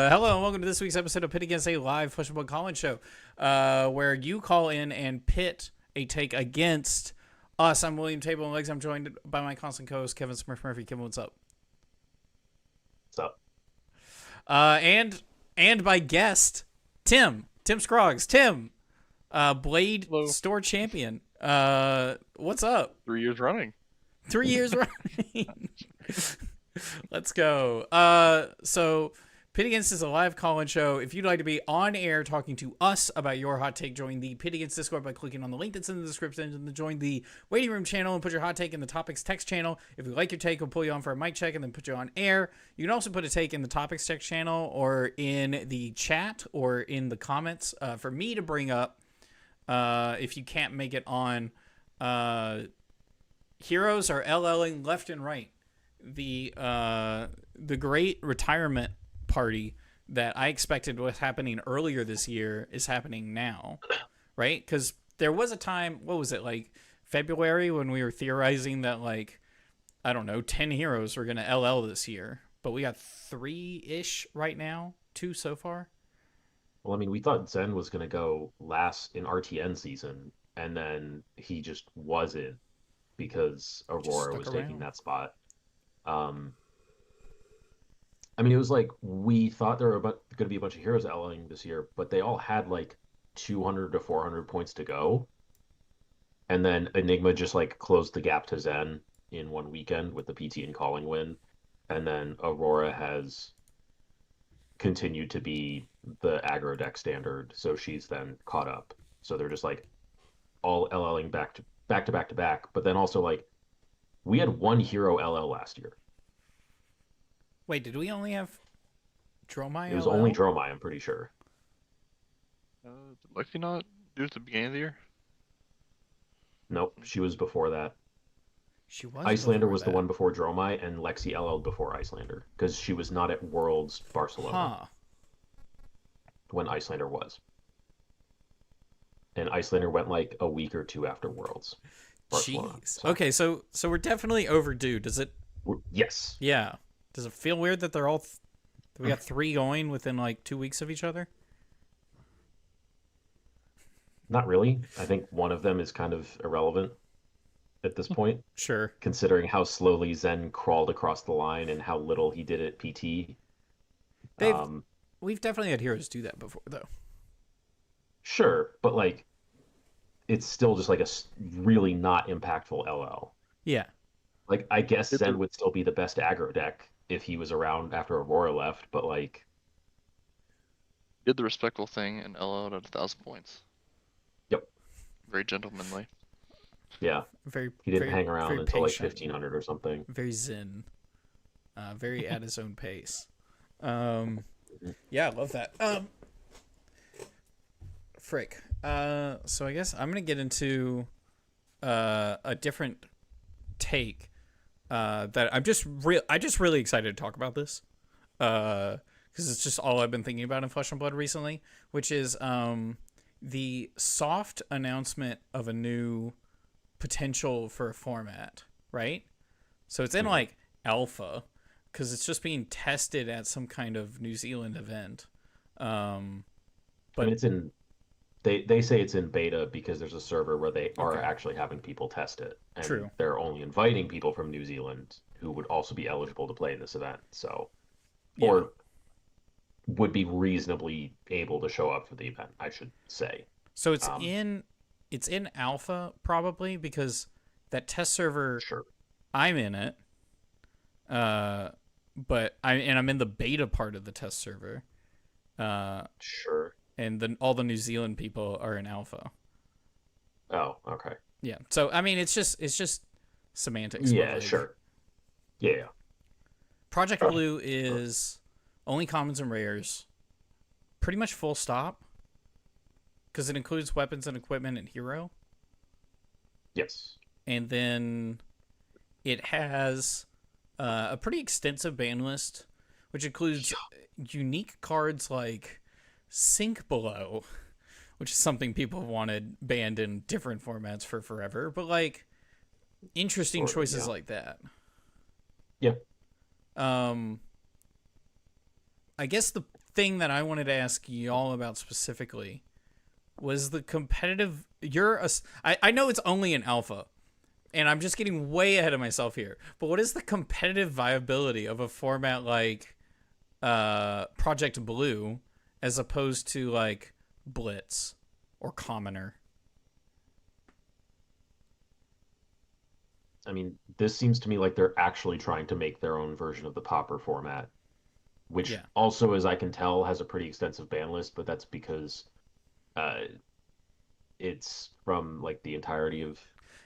Hello and welcome to this week's episode of Pit Against, a live Flesh and Blood call-in show, where you call in and pit a take against us. I'm William Table and Legs. I'm joined by my constant co-host Kevin Smurph Murphy. Kevin, what's up? What's up? And by guest Tim Scroggs. Tim, Blade Hello. Store Champion. What's up? 3 years running. 3 years running. Let's go. So Pit Against is a live call-in show. If you'd like to be on air talking to us about your hot take, join the Pit Against Discord by clicking on the link that's in the description and then join the waiting room channel and put your hot take in the topics text channel. If we like your take, we'll pull you on for a mic check and then put you on air. You can also put a take in the topics text channel or in the chat or in the comments for me to bring up if you can't make it on. Heroes are LLing left and right. The great retirement party that I expected was happening earlier this year is happening now, right? Because there was a time, what was it, like February, when we were theorizing that, like, I don't know, 10 heroes were going to LL this year, but we got 3-ish right now, 2 so far. Well, I mean, we thought Zen was going to go last in RTN season, and then he just wasn't because Aurora was taking that spot. I mean, it was like we thought there were going to be a bunch of heroes LLing this year, but they all had like 200 to 400 points to go. And then Enigma just like closed the gap to Zen in one weekend with the PT and calling win. And then Aurora has continued to be the aggro deck standard, so she's then caught up. So they're just like all LLing back to back. But then also like we had one hero LL last year. Wait, did we only have Dromai? It was LL? only Dromai, I'm pretty sure. Did Lexi not do it at the beginning of the year? Nope, she was before that. She was. Icelander was the one before Dromai, and Lexi LL'd before Icelander because she was not at Worlds Barcelona when Icelander was. And Icelander went like a week or two after Worlds Barcelona. Jeez. So. Okay, so we're definitely overdue. Does it? Yes. Yeah. Does it feel weird that they're all? We got 3 going within like 2 weeks of each other. Not really. I think one of them is kind of irrelevant at this point. Sure. Considering how slowly Zen crawled across the line and how little he did at PT. We've definitely had heroes do that before, though. Sure, but like, it's still just like a really not impactful LL. Yeah. Like, I guess Zen would still be the best aggro deck if he was around after Aurora left, but like... Did the respectful thing and LO'd at 1,000 points. Yep. Very gentlemanly. Yeah. He didn't hang around until like 1,500 or something. Very zen. Very at his own pace. Yeah, I love that. Frick. So I guess I'm going to get into a different take that I'm just really excited to talk about this because it's just all I've been thinking about in Flesh and Blood recently, which is the soft announcement of a new potential for a format, right? So it's in like alpha because it's just being tested at some kind of New Zealand event. But I mean, it's in they say it's in beta because there's a server where they are actually having people test it. And True. They're only inviting people from New Zealand who would also be eligible to play in this event. So, or would be reasonably able to show up for the event, I should say. So it's in alpha probably because that test server. Sure. I'm in it. But I'm in the beta part of the test server. Sure. And then all the New Zealand people are in alpha. Oh, okay. Yeah. So I mean, it's just semantics. Yeah, like, sure. Yeah. Project Blue is only commons and rares, pretty much full stop, because it includes weapons and equipment and hero. Yes. And then it has a pretty extensive ban list, which includes unique cards like Sink Below, which is something people have wanted banned in different formats for forever, but like interesting choices like that. Yeah. I guess the thing that I wanted to ask y'all about specifically was the competitive. I know it's only an alpha, and I'm just getting way ahead of myself here. But what is the competitive viability of a format like Project Blue as opposed to like Blitz or Commoner? I mean, this seems to me like they're actually trying to make their own version of the Pauper format, which also, as I can tell, has a pretty extensive ban list, but that's because uh, it's from like the entirety of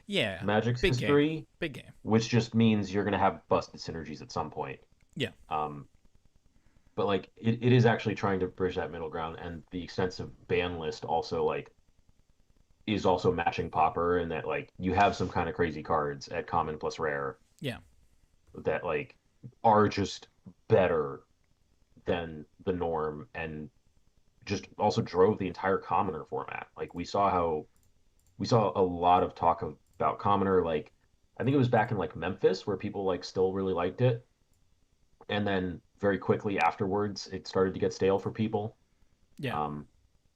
Magic's big history, game. Big game. which just means you're going to have busted synergies at some point. Yeah. But like it is actually trying to bridge that middle ground, and the extensive ban list also like is also matching Pauper, in that like you have some kind of crazy cards at common plus rare. Yeah. That like are just better than the norm, and just also drove the entire commoner format. Like we saw a lot of talk about commoner, like I think it was back in like Memphis where people like still really liked it, and then very quickly afterwards it started to get stale for people. Yeah.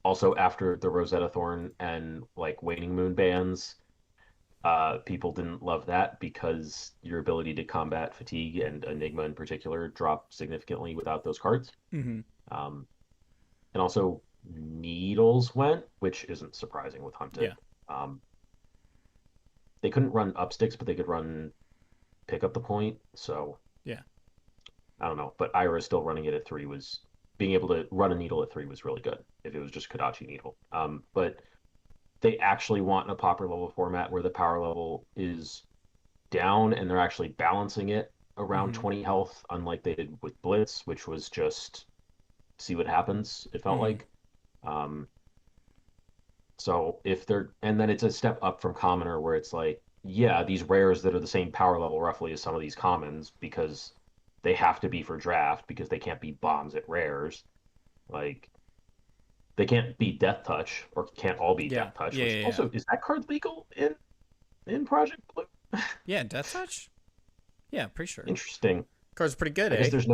Also after the Rosetta Thorn and like Waning Moon bans, people didn't love that because your ability to combat fatigue and Enigma in particular dropped significantly without those cards. Mm-hmm. And also Needles went, which isn't surprising with Hunted. Yeah. They couldn't run up sticks, but they could pick up the point. So yeah, I don't know. But Ira still running it at 3 was being able to run a needle at 3 was really good if it was just Kodachi needle. But they actually want a Pauper level format where the power level is down and they're actually balancing it around 20 health, unlike they did with Blitz, which was just see what happens, it felt like. So if they're, and then it's a step up from commoner where it's like, yeah, these rares that are the same power level roughly as some of these commons because they have to be for draft because they can't be bombs at rares. Like they can't be Death Touch or can't all be Death Touch. Also, is that card legal in Project Blue? Yeah, Death Touch? Yeah, pretty sure. Interesting. Card's pretty good, I guess there's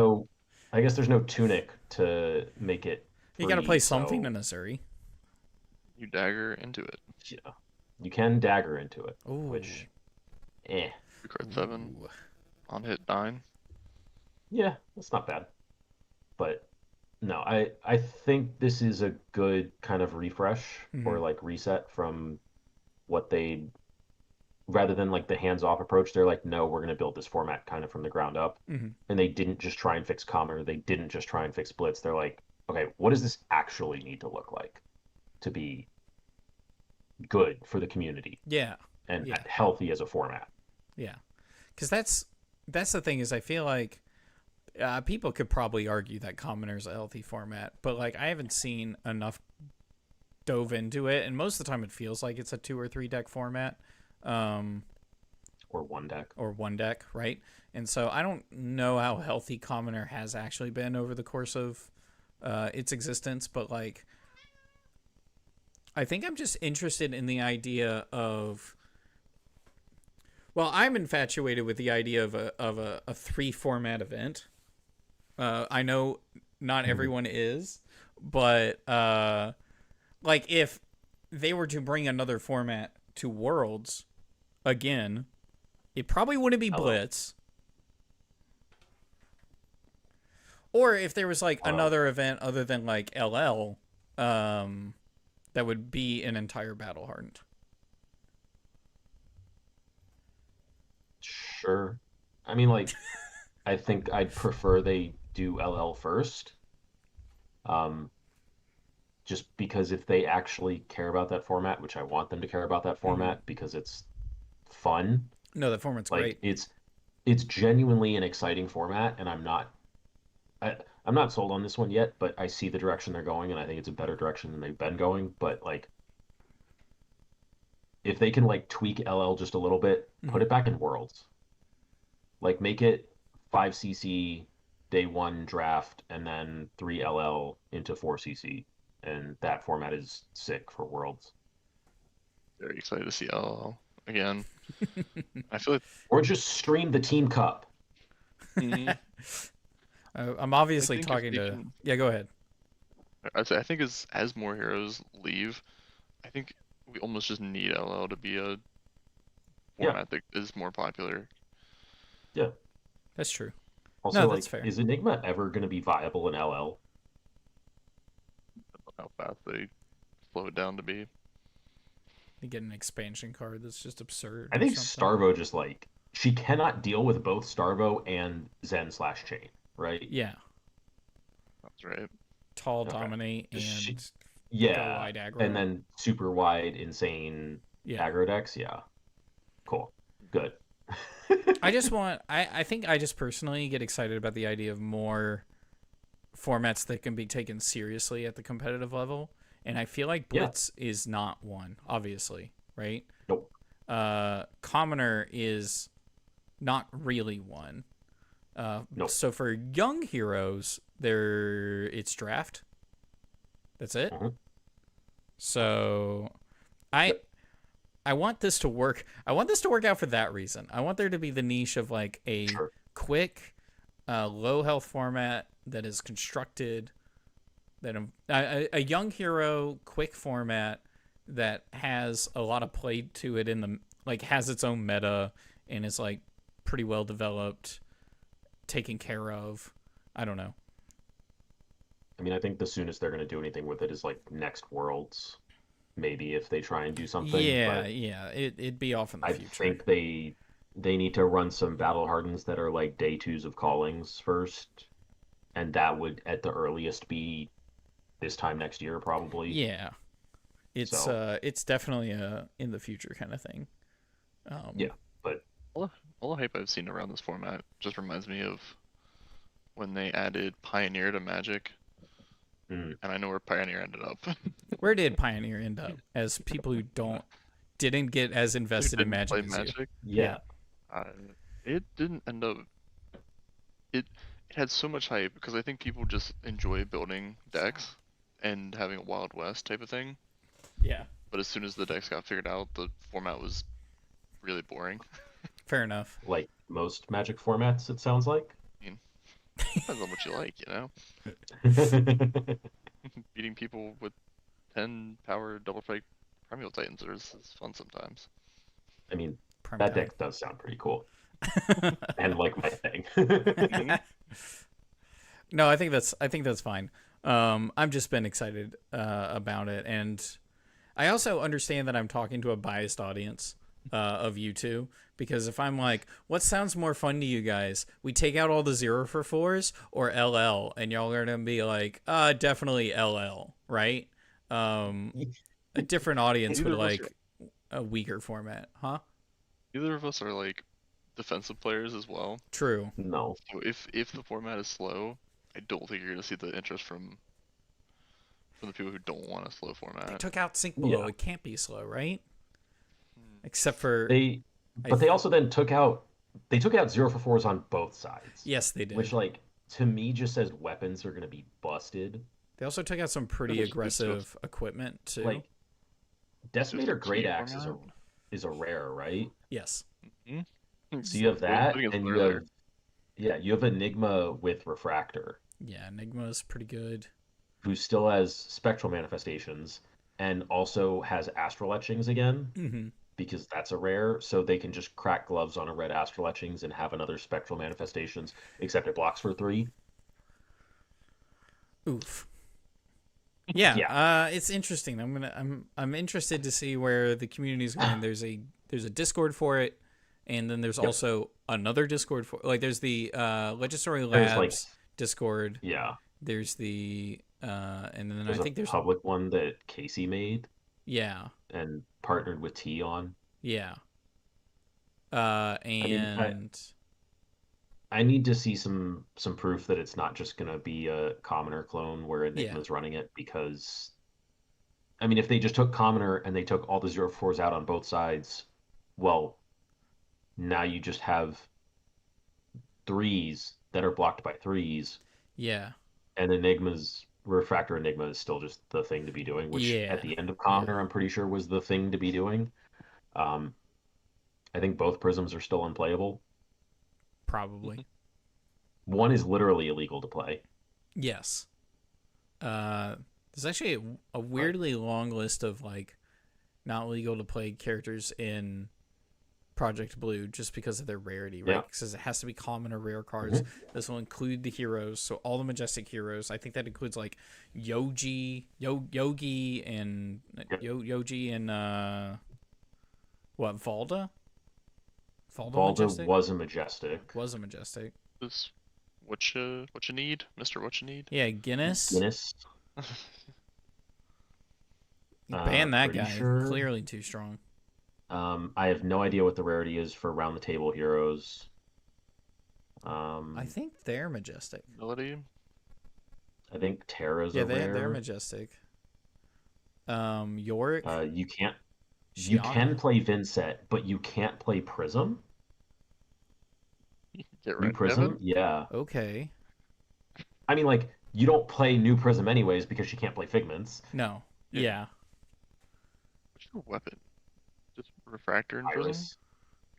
no tunic to make it free, you gotta play something in Missouri. You dagger into it. Yeah. You can dagger into it. Ooh. Which Card 7. On hit 9. Yeah, that's not bad. But no, I think this is a good kind of refresh or like reset from what they, rather than like the hands-off approach, they're like, no, we're going to build this format kind of from the ground up. And they didn't just try and fix Commoner. They didn't just try and fix Blitz. They're like, okay, what does this actually need to look like to be good for the community? Yeah. And healthy as a format. Yeah. Because that's the thing is I feel like people could probably argue that Commoner's a healthy format, but like I haven't seen enough dove into it, and most of the time it feels like it's a 2 or 3 deck format. Or one deck, right? And so I don't know how healthy Commoner has actually been over the course of its existence, but like I think I'm just interested in the idea of, well, I'm infatuated with the idea of a 3 format event. I know not everyone is, but like if they were to bring another format to Worlds again, it probably wouldn't be Blitz. Or if there was like another event other than like LL, that would be an entire battle hardened. Sure. I mean, like, I think I'd prefer they do LL first. Just because if they actually care about that format, which I want them to care about that format because it's fun. No, that format's like, great. It's genuinely an exciting format, and I'm not sold on this one yet, but I see the direction they're going, and I think it's a better direction than they've been going. But like, if they can like tweak LL just a little bit, put it back in Worlds. Like make it 5cc day 1 draft and then 3 LL into 4cc, and that format is sick for Worlds. Very excited to see LL again. I feel like, or just stream the Team Cup. I'm obviously talking to. Yeah, go ahead. I'd say I think as more heroes leave, I think we almost just need LL to be a Yeah, format that is more popular. yeah. That's true. No, Also, that's like, fair. is Enigma ever going to be viable in LL? How fast they slow it down to be. You get an expansion card that's just absurd I or think something. Starvo just like she cannot deal with both Starvo and Zen/Chain, right? Yeah. That's right. Tall, Okay. dominate, She, and go yeah, wide and aggro. then super wide, insane Yeah. aggro decks. Yeah, cool, good. I think I just personally get excited about the idea of more formats that can be taken seriously at the competitive level. And I feel like Yeah, Blitz is not one, obviously, right? nope. Commoner is not really one. Nope. So for young heroes, it's draft. That's it. Mhm. So I I want this to work. I want this to work out for that reason. I want there to be the niche of like a Sure. quick, low health format that is constructed, that a young hero quick format that has a lot of play to it in the like has its own meta and is like pretty well developed, taken care of. I don't know. I mean, I think the soonest they're going to do anything with it is like next Worlds, maybe if they try and do something. Yeah, But yeah, it'd be off in the I future. think they need to run some battle hardens that are like day twos of callings first, and that would at the earliest be this time next year probably. Yeah, So it's definitely a in the future kind of thing. Um, yeah, but All the, all the hype I've seen around this format just reminds me of when they added Pioneer to Magic, mm, and I know where Pioneer ended up. where did Pioneer end up? As people who didn't get as Who invested in didn't Magic play as you. Magic? Yeah, yeah, Uh, it didn't end up. It had so much hype because I think people just enjoy building decks and having a Wild West type of thing. yeah, But as soon as the decks got figured out, the format was really boring. fair enough. like most Magic formats, it sounds like. I mean, depends on what you like, you know. Beating people with 10 power double strike Primeval Titans is fun sometimes. I mean, Prime that time. deck does sound pretty cool and like my thing. Hmm. No, I think that's fine. I've just been excited about it, and I also understand that I'm talking to a biased audience of you two, because if I'm like, what sounds more fun to you guys? We take out all the 0 for 4s or LL, and y'all are gonna be like, definitely LL, right? Um, a different audience would Neither of us are like a weaker format, huh? neither of us are like defensive players as well. True. No, So if the format is slow, I don't think you're gonna see the interest from the people who don't want a slow They format. took out Sync Below. yeah, It can't be slow, right? Hmm. Except for they, I. but they also then took out 0 for 4s on both sides, Yes, they which did. like to me just says weapons are going to be busted. They also took out some It pretty was to a aggressive equipment too. Like it's just a Decimator Great key Axe format. is a rare, right? Yes. Hmm. So you have We were that, putting it and you earlier. have yeah, you have Enigma with Refractor, Yeah, Enigma's pretty good. who still has spectral manifestations and also has astral etchings again Mm-hmm. because that's a rare. So they can just crack gloves on a red astral etchings and have another spectral manifestations, except it blocks for 3. Oof. Yeah, Yeah, it's interesting. I'm interested to see where the community is going. There's a Discord for it, and then there's yep. also another Discord for like there's the Legendary There's like Labs Discord. yeah, There's the and then I there's a think there's public one that Casey made yeah, and partnered with T on. yeah. I mean, And I need to see some proof that it's not just gonna be a commoner clone where yeah, Enigma's running it because I mean if they just took commoner and they took all the 0 4s out on both sides, well, now you just have 3s that are blocked by 3s yeah, and Enigma's Refractor Enigma is still just the thing to be doing, which at yeah, the end of yeah, commoner I'm pretty sure was the thing to be doing. Um, I think both prisms are still unplayable. probably. One is literally illegal to play. Yes. Uh, There's actually a weirdly long list of like not legal to play characters in Project Blue just because of their rarity, right? Yeah. Because it has to be common or rare cards. Mm-hmm. This will include the heroes, so all the majestic heroes. I think that includes like Yogi and Yogi and what, Valda? Valda Majestic? was a majestic. Was a majestic. This what you need, Mr. What you need. Yeah, Guinness. Guinness. Ban that pretty guy. sure. Clearly too strong. I have no idea what the rarity is for around the table heroes. I think they're majestic. Melody. I think Terra's Yeah, a rare. they're majestic. Yorick. You can Shiana? play Vincent, but you can't play Prism. Get New right, Prism, Kevin. yeah. Okay. I mean, like, you don't play New Prism anyways because you can't play Figments. No. Yeah. Yeah. What's your weapon? Just Refractor and Prism?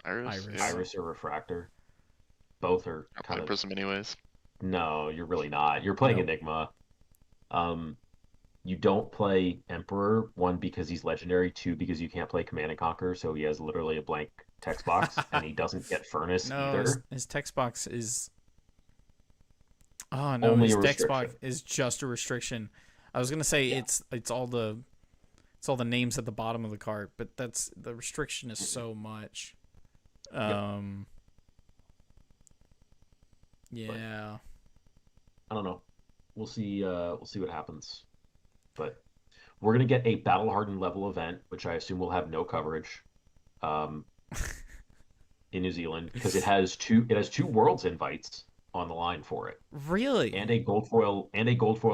Iris. Yeah. Iris or Refractor. Both are I play kind of. Prism anyways. No, you're really not. You're playing Nope. Enigma. You don't play Emperor, one, because he's legendary, two, because you can't play Command and Conquer, so he has literally a blank text box, and he doesn't get Furnace No, either. his text box is. Oh no, Only his a text box restriction. is just a restriction. I was gonna say it's all the names at the bottom of the card, but that's the restriction is so much. Yeah. I don't know. We'll see. We'll see what happens. But we're gonna get a battle hardened level event, which I assume will have no coverage, in New Zealand because it has two Worlds invites on the line for it, Really? and a gold foil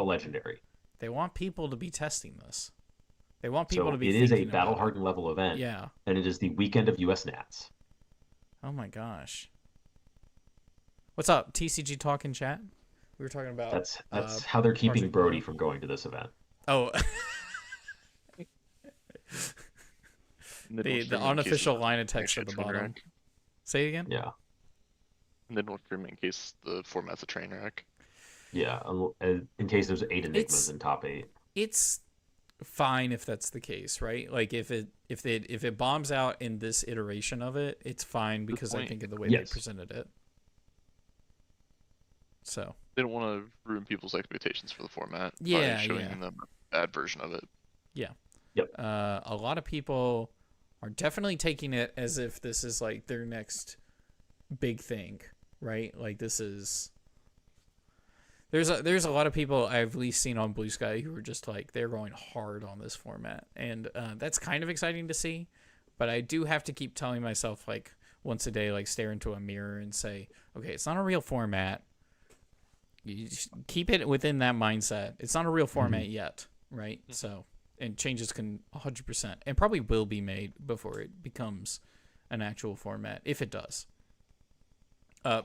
legendary. They want people to be testing this. They want people So to be. it is a thinking battle about hardened level it. event, Yeah. and it is the weekend of US Nats. Oh my gosh. What's up, TCG Talk in chat? We were talking about. That's how they're keeping Project Brody Blue. from going to this event. Oh. And then the we'll stream it in case unofficial the line of text actually at the train bottom. wreck. Say it again. Yeah, And then we'll stream it in case the format's a train wreck. yeah. In case there's 8 enigmas It's- in top 8. It's fine if that's the case, right? Like if it bombs out in this iteration of it, it's fine because I point. think of the way Yes. they presented it. So They don't want to ruin people's expectations for the format Yeah, by showing yeah. them a bad version of it. a lot of people are definitely taking it as if this is like their next big thing, right? Like this is. There's a lot of people I've at least seen on Bluesky who are just like they're going hard on this format, and that's kind of exciting to see. But I do have to keep telling myself like once a day, like stare into a mirror and say, okay, it's not a real format. You just keep it within that mindset. It's not a real format yet, right? So, and changes can 100% and probably will be made before it becomes an actual format if it does.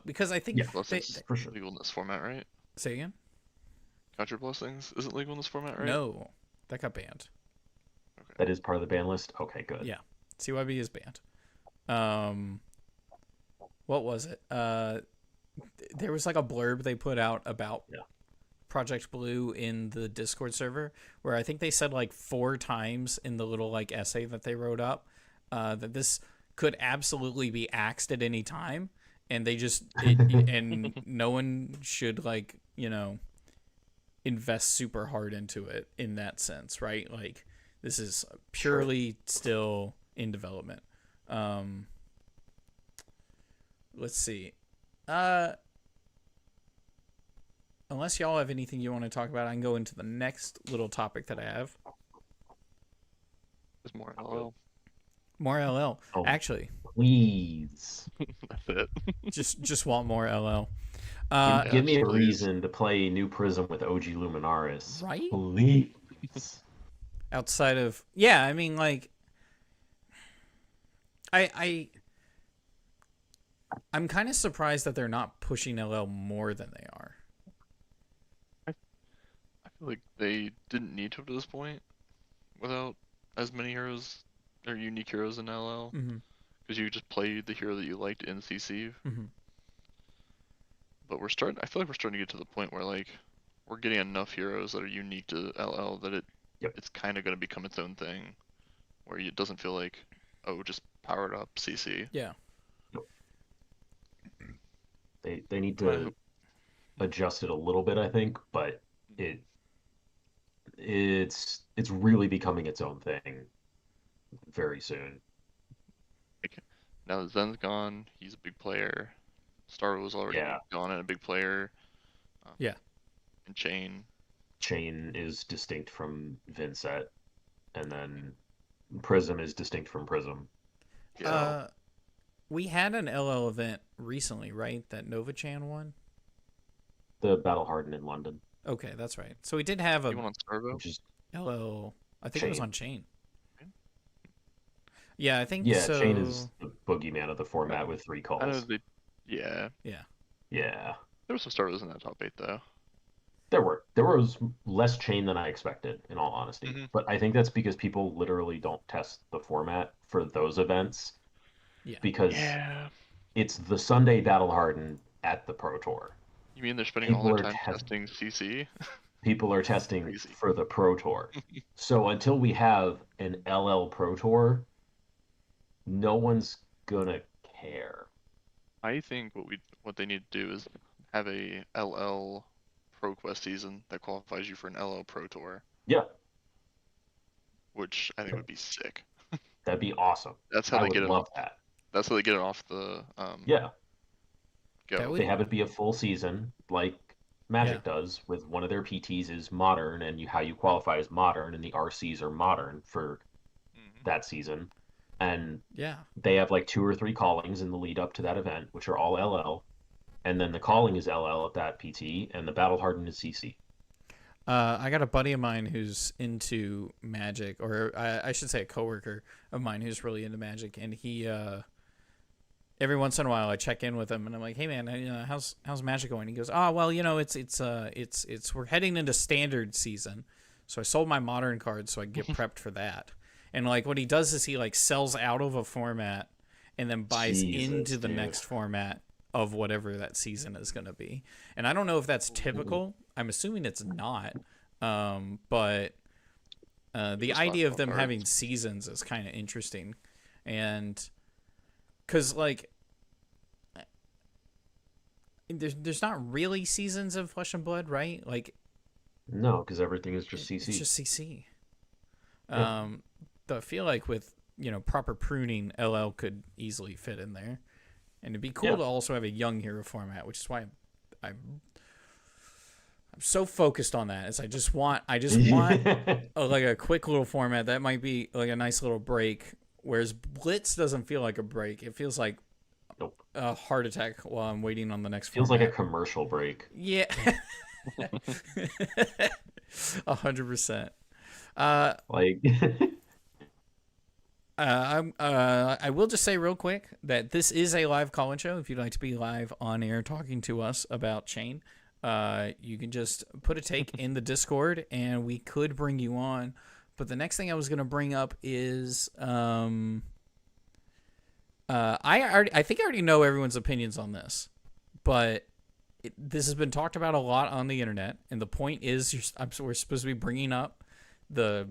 Because I think Yeah, Blessings for sure. legal in this format, right? say again. Contra Blessings isn't legal in this format, right? No, that got banned. That is part of the ban list. Okay, good. Yeah. CYB is banned. What was it? There was like a blurb they put out about Project Blue in the Discord server where I think they said like 4 times in the little like essay that they wrote up that this could absolutely be axed at any time, and they just and no one should like invest super hard into it in that sense, right? Like this is purely still in development. Let's see. Unless y'all have anything you want to talk about, I can go into the next little topic that I have. There's more LL. More LL. Oh. Actually, Please. That's it. just want more LL. Give me a please. reason to play New Prism with OG Luminaris. Right? Please. Outside of I mean like I'm kind of surprised that they're not pushing LL more than they are. I feel like they didn't need to up to this point without as many heroes or unique heroes in LL. Mm-hmm. Because you just play the hero that you liked in CC. Mm-hmm. But I feel like we're starting to get to the point where like we're getting enough heroes that are unique to LL that Yep. it's kind of going to become its own thing, where it doesn't feel like, oh, just powered up CC. Yeah. They need I to hope. adjust it a little bit, I think, but it it's really becoming its own thing very soon. Like, now that Zen's gone, he's a big player. Star was already Yeah, gone and a big player. Um, Yeah. and Chain. Chain is distinct from Vincent, and then Prism is distinct from Prism. Yeah. So We had an LL event recently, right? That Nova-chan won? the Battle Hardened in London, Okay, that's right. So we did have He a went on Starvo. which is LL. I think it was Chain. on Chain. Yeah, I think Yeah, Chain so. is the boogeyman of the format with 3 I know calls. they. Yeah. Yeah. Yeah. There were some Starvos in that top 8 though. There was less chain than I expected, in all honesty. Mhm. But I think that's because people literally don't test the format for those events Yeah. because Yeah. it's the Sunday Battle Hardened at the Pro Tour. You mean they're spending all People their are time testing CC? people are testing Crazy. for the Pro Tour. So until we have an LL Pro Tour, no one's gonna care. I think what they need to do is have a LL Pro Quest season that qualifies you for an LL Pro Tour, Yeah, which I think would be sick. that'd be awesome. That's how I they would get it love off. that. That's how they get it off the Yeah, That go. would- they have it be a full season like Magic does with one of their PTs is modern and how you qualify as modern and the RCs are modern for Mhm. that season. And Yeah. they have like 2 or 3 callings in the lead up to that event, which are all LL. And then the calling is LL at that PT and the Battle Hardened is CC. I got a buddy of mine who's into Magic, or I should say a coworker of mine who's really into Magic, and he every once in a while I check in with him and I'm like, hey man, how's Magic going? He goes, oh well, it's we're heading into standard season, so I sold my modern cards so I get prepped for that. And like what he does is he like sells out of a format and then buys Jesus, into the dude. next format of whatever that season is going to be. And I don't know if that's typical. I'm assuming it's not. But the Just idea of last them cards. having seasons is kind of interesting. And because like there's not really seasons of Flesh and Blood, right? Like No, because everything is just CC. it's just CC. Yeah. Though I feel like with proper pruning, LL could easily fit in there, and it'd be cool Yeah. to also have a young hero format, which is why I'm so focused on that. Is I just want like a quick little format that might be like a nice little break. Whereas Blitz doesn't feel like a break; it feels like Nope. a heart attack while I'm waiting on the next. Feels like a format. commercial break. Yeah, 100%. Like I will just say real quick that this is a live call-in show. If you'd like to be live on air talking to us about Chain, you can just put a take in the Discord, and we could bring you on. But the next thing I was going to bring up is I think I already know everyone's opinions on this, but this has been talked about a lot on the internet, and the point is we're supposed to be bringing up the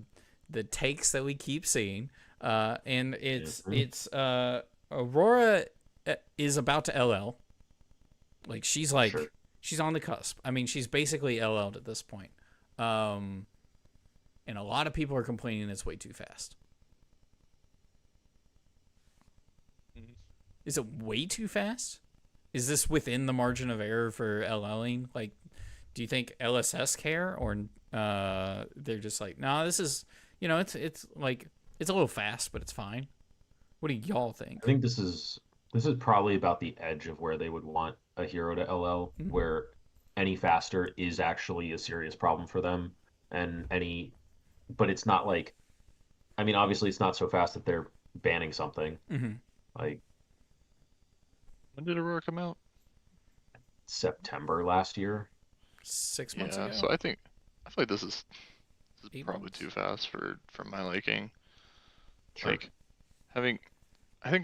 takes that we keep seeing. And it's Aurora is about to LL. Like she's Sure. she's on the cusp. I mean, she's basically LL'd at this point. And a lot of people are complaining it's way too fast. Is it way too fast? Is this within the margin of error for LLing? Like, do you think LSS care, or they're just like, nah, this is, it's like, it's a little fast, but it's fine. What do y'all think? I think this is probably about the edge of where they would want a hero to LL, Mhm. where any faster is actually a serious problem for them, but it's not like, I mean, obviously it's not so fast that they're banning something. Mm-hmm. Like When did Aurora come out? September last year. 6 months Yeah, ago. so I feel like this is 8 probably months? too fast for my liking. Sure. Like I think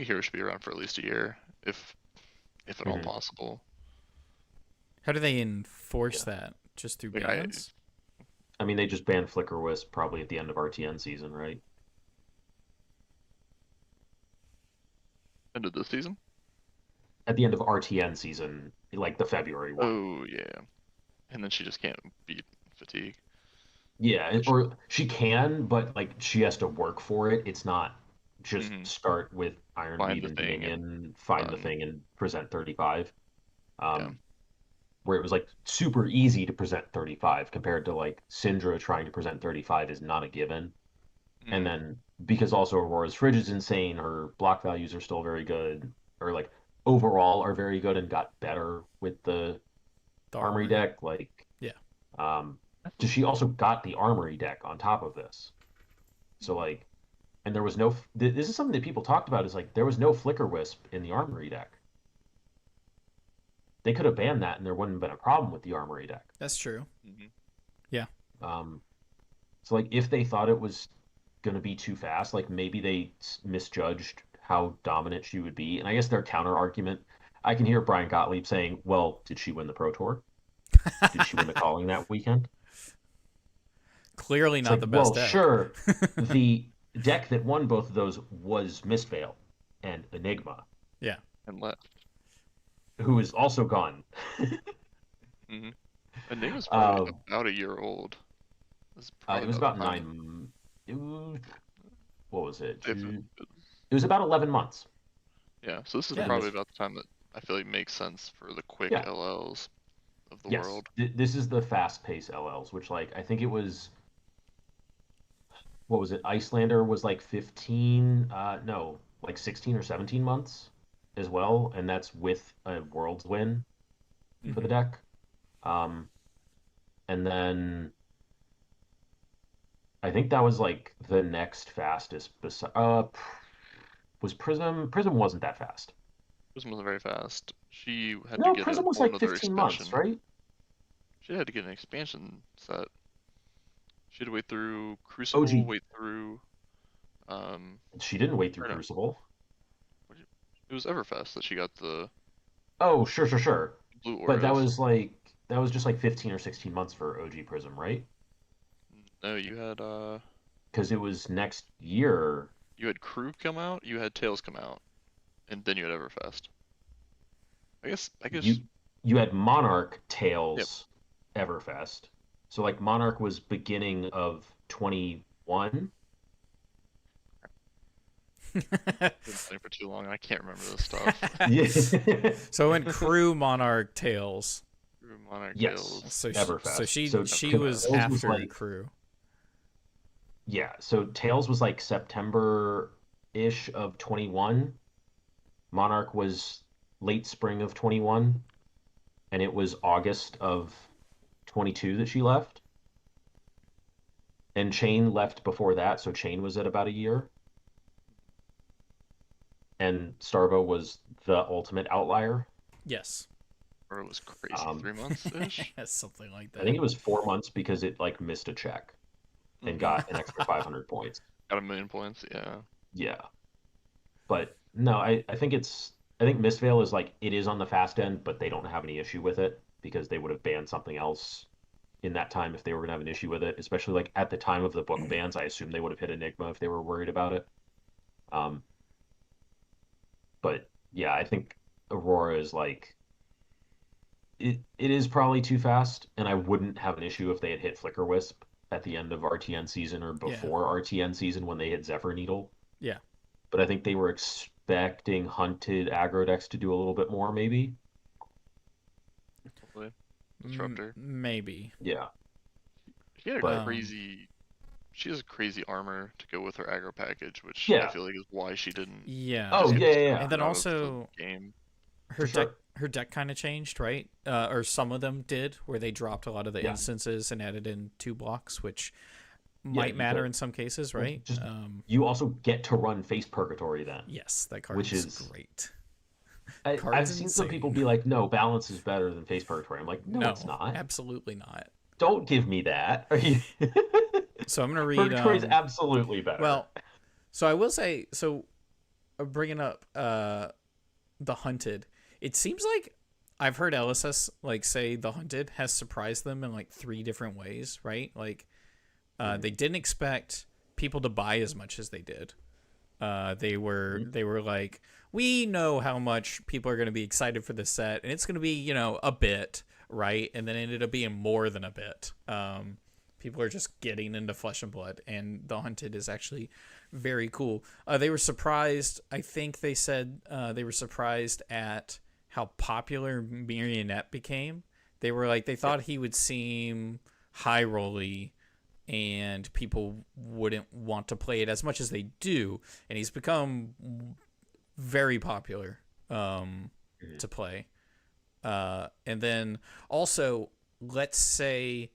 a hero should be around for at least a year, if at all Mhm. possible. How do they enforce Yeah. that? Just through Like, bans? I mean, they just banned Flicker Wisp probably at the end of RTN season, right? End of this season? At the end of RTN season, like the February one. Oh yeah. And then she just can't beat Fatigue. Yeah, or she can, but like she has to work for it. It's not just start with Iron Find Beat the and thing Dominion, find the run. thing and present 35. Yeah. Where it was like super easy to present 35 compared to like Syndra trying to present 35 is not a given. And then because also Aurora's Fridge is insane, her block values are still very good, or like overall are very good and got better with the Armory deck. Like, yeah. She also got the Armory deck on top of this. So like, and there was no. This is something that people talked about. Is like there was no Flicker Wisp in the Armory deck. They could have banned that, and there wouldn't have been a problem with the Armory deck. That's true. Yeah. So like, if they thought it was gonna be too fast, like maybe they misjudged how dominant she would be. And I guess their counter argument, I can hear Brian Gottlieb saying, "Well, did she win the Pro Tour? Did she win the calling that weekend?" Clearly not like, the best well, deck. Sure. The deck that won both of those was Mistveil and Enigma. Yeah. And left. Who is also gone. Enigma's probably about a year old. It was about 9. What was it? It was about 11 months. Yeah, so this is probably about the time that I feel like makes sense for the quick LLs of the world. This is the fast-paced LLs, which like I think it was. What was it? Icelander was like 15. No, like 16 or 17 months as well, and that's with a Worlds win for the deck. And then I think that was like the next fastest. Was Prism? Prism wasn't that fast. Prism wasn't very fast. She had No, to get Prism was like 15 months, right? She had to get an expansion set. She had to wait through Crucible, wait through. She didn't wait through Crucible. It was Everfest that she got the. Oh, sure. Blue Auras. But that was just like 15 or 16 months for OG Prism, right? No, you had Because it was next year. You had Crew come out, you had Tails come out, and then you had Everfest. I guess you had Monarch, Tails, Everfest. So like Monarch was beginning of 21. Been playing for too long, and I can't remember this stuff. Yeah. So in Crew, Monarch, Tails. Crew, Monarch, yes. Tails. So Everfest. she was after was Crew. Yeah, so Tails was like September-ish of 21. Monarch was late spring of 21. And it was August of 22 that she left. And Chain left before that, so Chain was at about a year. And Starvo was the ultimate outlier. Yes. Or it was crazy 3 months-ish? Something like that. I think it was 4 months because it like missed a check and got an extra 500 points. Got 1,000,000 points, yeah. Yeah. But no, I think Mistveil is like, it is on the fast end, but they don't have any issue with it because they would have banned something else in that time if they were going to have an issue with it, especially like at the time of the book bans. I assume they would have hit Enigma if they were worried about it. But yeah, I think Aurora is like, it is probably too fast, and I wouldn't have an issue if they had hit Flicker Wisp at the end of RTN season or before RTN season when they hit Zephyr Needle. Yeah. But I think they were expecting hunted aggro decks to do a little bit more, maybe. Hopefully. Disruptor. Maybe. Yeah. She had a crazy. She has crazy armor to go with her aggro package, which I feel like is why she didn't. Yeah. Oh yeah. And then also, game. her deck kind of changed, right? Or some of them did, where they dropped a lot of the instances and added in 2 blocks, which might matter in some cases, right? You also get to run Face Purgatory then. Yes, that card is great. I've seen some people be like, no, balance is better than Face Purgatory. I'm like, no, it's not. Absolutely not. Don't give me that. So I'm going to read... Purgatory is absolutely better. Well, so I will say, bringing up the Hunted, it seems like I've heard LSS like say the Hunted has surprised them in like 3 different ways, right? Like they didn't expect people to buy as much as they did. They were like, we know how much people are going to be excited for this set, and it's going to be, you know, a bit, right? And then it ended up being more than a bit. People are just getting into Flesh and Blood, and the Hunted is actually very cool. They were surprised. I think they said they were surprised at how popular Marionette became. They were like, they thought he would seem high rolly and people wouldn't want to play it as much as they do, and he's become very popular to play. And then also, let's say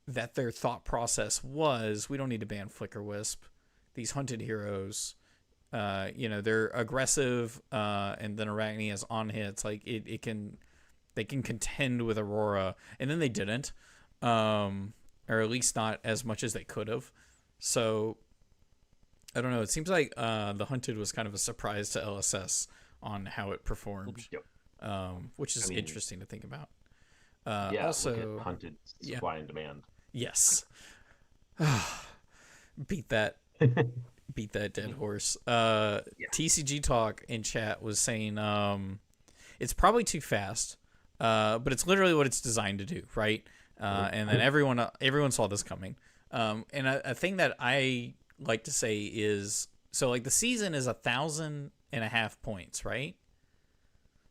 that their thought process was, we don't need to ban Flicker Wisp. These Hunted heroes, you know, they're aggressive, and then Arachne has on hits. Like they can contend with Aurora, and then they didn't. Or at least not as much as they could have. So, I don't know. It seems like the Hunted was kind of a surprise to LSS on how it performed, which is interesting to think about. Also, look at Hunted supply and demand. Yes. Beat that dead horse. TCG Talk in chat was saying it's probably too fast, but it's literally what it's designed to do, right? And then everyone saw this coming. And a thing that I like to say is, so like the season is 1,500 points, right?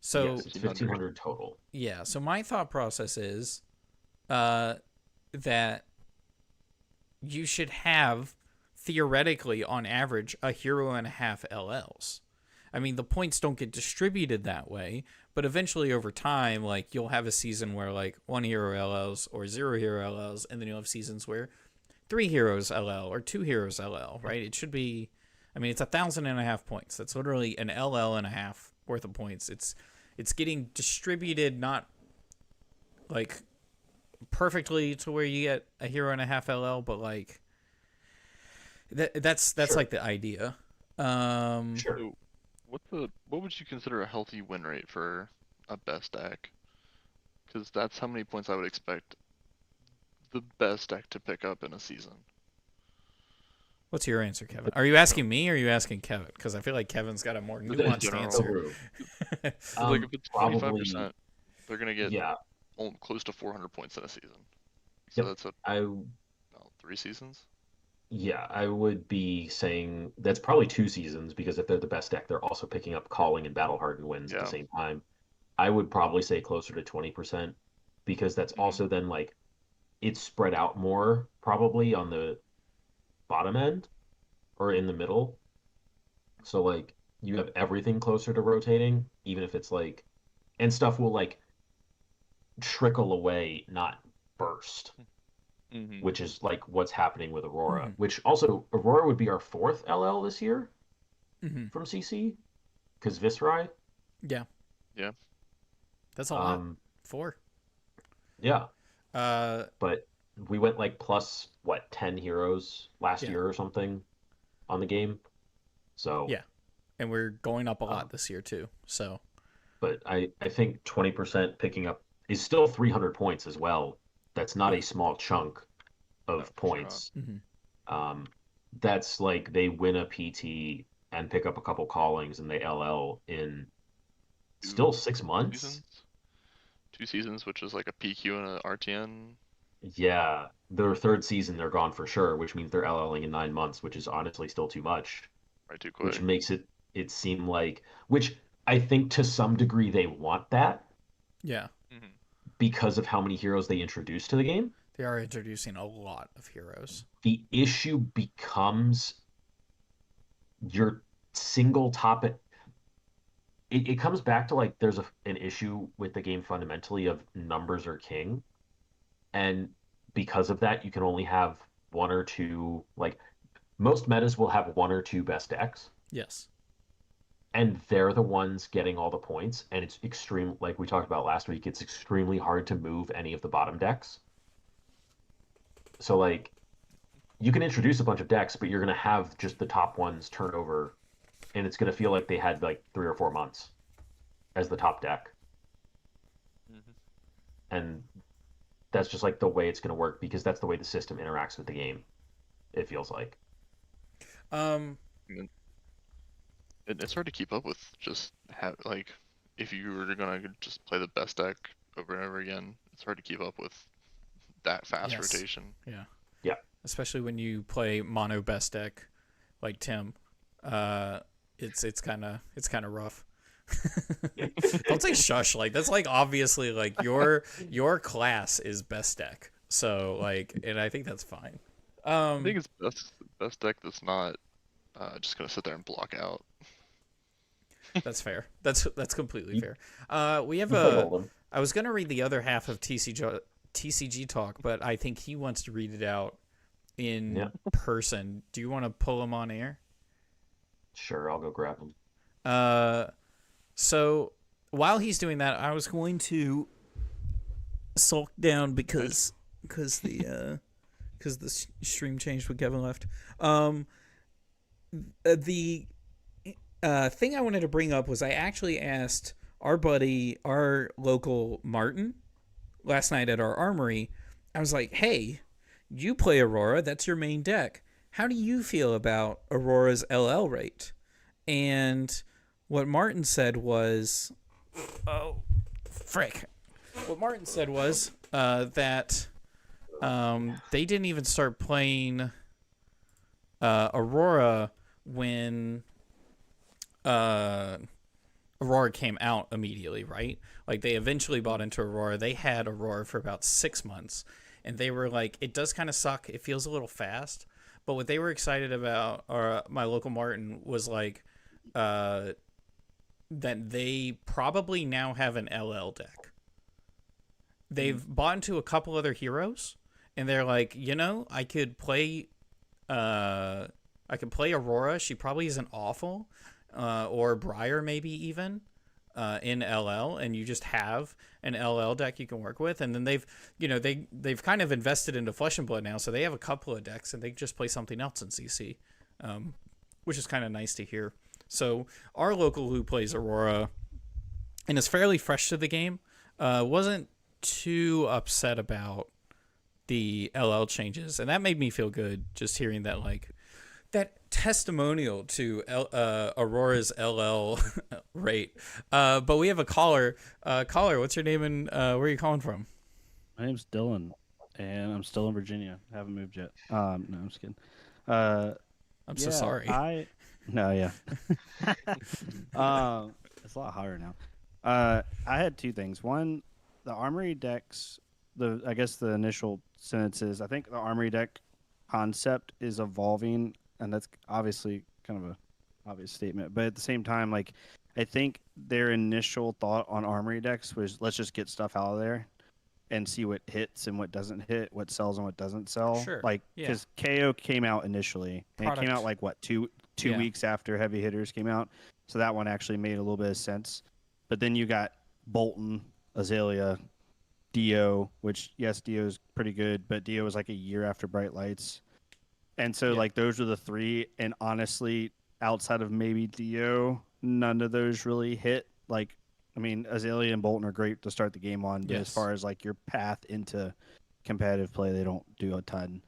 So yes, it's 1,500 total. Yeah. So my thought process is that you should have theoretically on average a hero and a half LLs. I mean, the points don't get distributed that way, but eventually over time, like you'll have a season where like 1 hero LLs or 0 hero LLs, and then you'll have seasons where 3 heroes LL or 2 heroes LL, right? It should be, I mean, it's 1,500 points. That's literally an LL and a half worth of points. It's getting distributed, not like perfectly to where you get a hero and a half LL, but like that's sure. Like the idea. Sure. What would you consider a healthy win rate for a best deck? Because that's how many points I would expect the best deck to pick up in a season. What's your answer, Kevin? Are you asking me or are you asking Kevin? Because I feel like Kevin's got a more nuanced answer. Like if it's 25%, they're gonna get close to 400 points in a season. So that's about 3 seasons. Yeah, I would be saying that's probably 2 seasons, because if they're the best deck, they're also picking up Calling and Battle Hardened wins at the same time. I would probably say closer to 20%, because that's also then like it's spread out more probably on the bottom end or in the middle. So like you have everything closer to rotating, even if it's like, and stuff will like trickle away, not burst. Mm-hmm. Which is like what's happening with Aurora, which also Aurora would be our 4th LL this year from CC, because Viscerai. Yeah. That's a lot. 4. Yeah. But we went like plus 10 heroes last year or something on the game. So yeah, and we're going up a lot this year too. So, but I think 20% picking up is still 300 points as well. That's not a small chunk of points. Sure. That's like they win a PT and pick up a couple callings and they LL in still 6 months. 2 seasons, which is like a PQ and an RTN. Yeah, their 3rd season they're gone for sure, which means they're LLing in 9 months, which is honestly still too much. Right, too quick. Which makes it seem like, which I think to some degree they want that. Yeah. Because of how many heroes they introduce to the game. They are introducing a lot of heroes. The issue becomes your single top. It comes back to like there's an issue with the game fundamentally of numbers are king. And because of that, you can only have 1 or 2, like most metas will have 1 or 2 best decks. Yes. And they're the ones getting all the points, and it's extreme. Like we talked about last week, it's extremely hard to move any of the bottom decks. So like, you can introduce a bunch of decks, but you're gonna have just the top ones turn over, and it's gonna feel like they had like 3 or 4 months as the top deck. and that's just like the way it's going to work because that's the way the system interacts with the game. It feels like. Um, It's hard to keep up with just like if you were gonna just play the best deck over and over again, it's hard to keep up with that fast yes. rotation. Yeah. Yeah. Especially when you play mono best deck like Tim. It's kind of rough. Don't say shush. Like that's like obviously like your class is best deck. So like, and I think that's fine. I think it's best deck that's not just gonna sit there and block out. That's fair. That's completely fair. We have I was gonna read the other half of TCG talk, but I think he wants to read it out in person. Do you want to pull him on air? Sure, I'll go grab him. So while he's doing that, I was going to sulk down because the stream changed when Kevin left. The thing I wanted to bring up was I actually asked our local Martin last night at our armory. I was like, "Hey, you play Aurora. That's your main deck. How do you feel about Aurora's LL rate?" And what Martin said was, "Oh, frick." What Martin said was that they didn't even start playing Aurora when Aurora came out immediately, right? Like they eventually bought into Aurora. They had Aurora for about 6 months, and they were like, it does kind of suck. It feels a little fast. But what they were excited about, or my local Martin, was like that they probably now have an LL deck. They've bought into a couple other heroes, and they're like, I could play Aurora. She probably isn't awful. Or Briar maybe even in LL, and you just have an LL deck you can work with. And then they've kind of invested into Flesh and Blood now, so they have a couple of decks, and they just play something else in CC, which is kind of nice to hear. So our local who plays Aurora and is fairly fresh to the game wasn't too upset about the LL changes, and that made me feel good just hearing that, like, that testimonial to Aurora's LL rate. But we have a caller. Caller, what's your name and where are you calling from? My name's Dylan, and I'm still in Virginia. I haven't moved yet. No, I'm just kidding. I'm so sorry. It's a lot higher now. I had two things. One, the Armory decks, I guess the initial sentences, I think the Armory deck concept is evolving, and that's obviously kind of a obvious statement. But at the same time, like, I think their initial thought on Armory decks was, let's just get stuff out of there and see what hits and what doesn't hit, what sells and what doesn't sell. Sure. Like, because KO came out initially, and it came out like what two weeks after Heavy Hitters came out, so that one actually made a little bit of sense. But then you got Bolton, Azalea, Dio, which yes, Dio's pretty good, but Dio was like a year after Bright Lights. And so, like, those are the three. And honestly, outside of maybe Dio, none of those really hit. Like, I mean, Azalea and Bolton are great to start the game on. But as far as, like, your path into competitive play, they don't do a ton,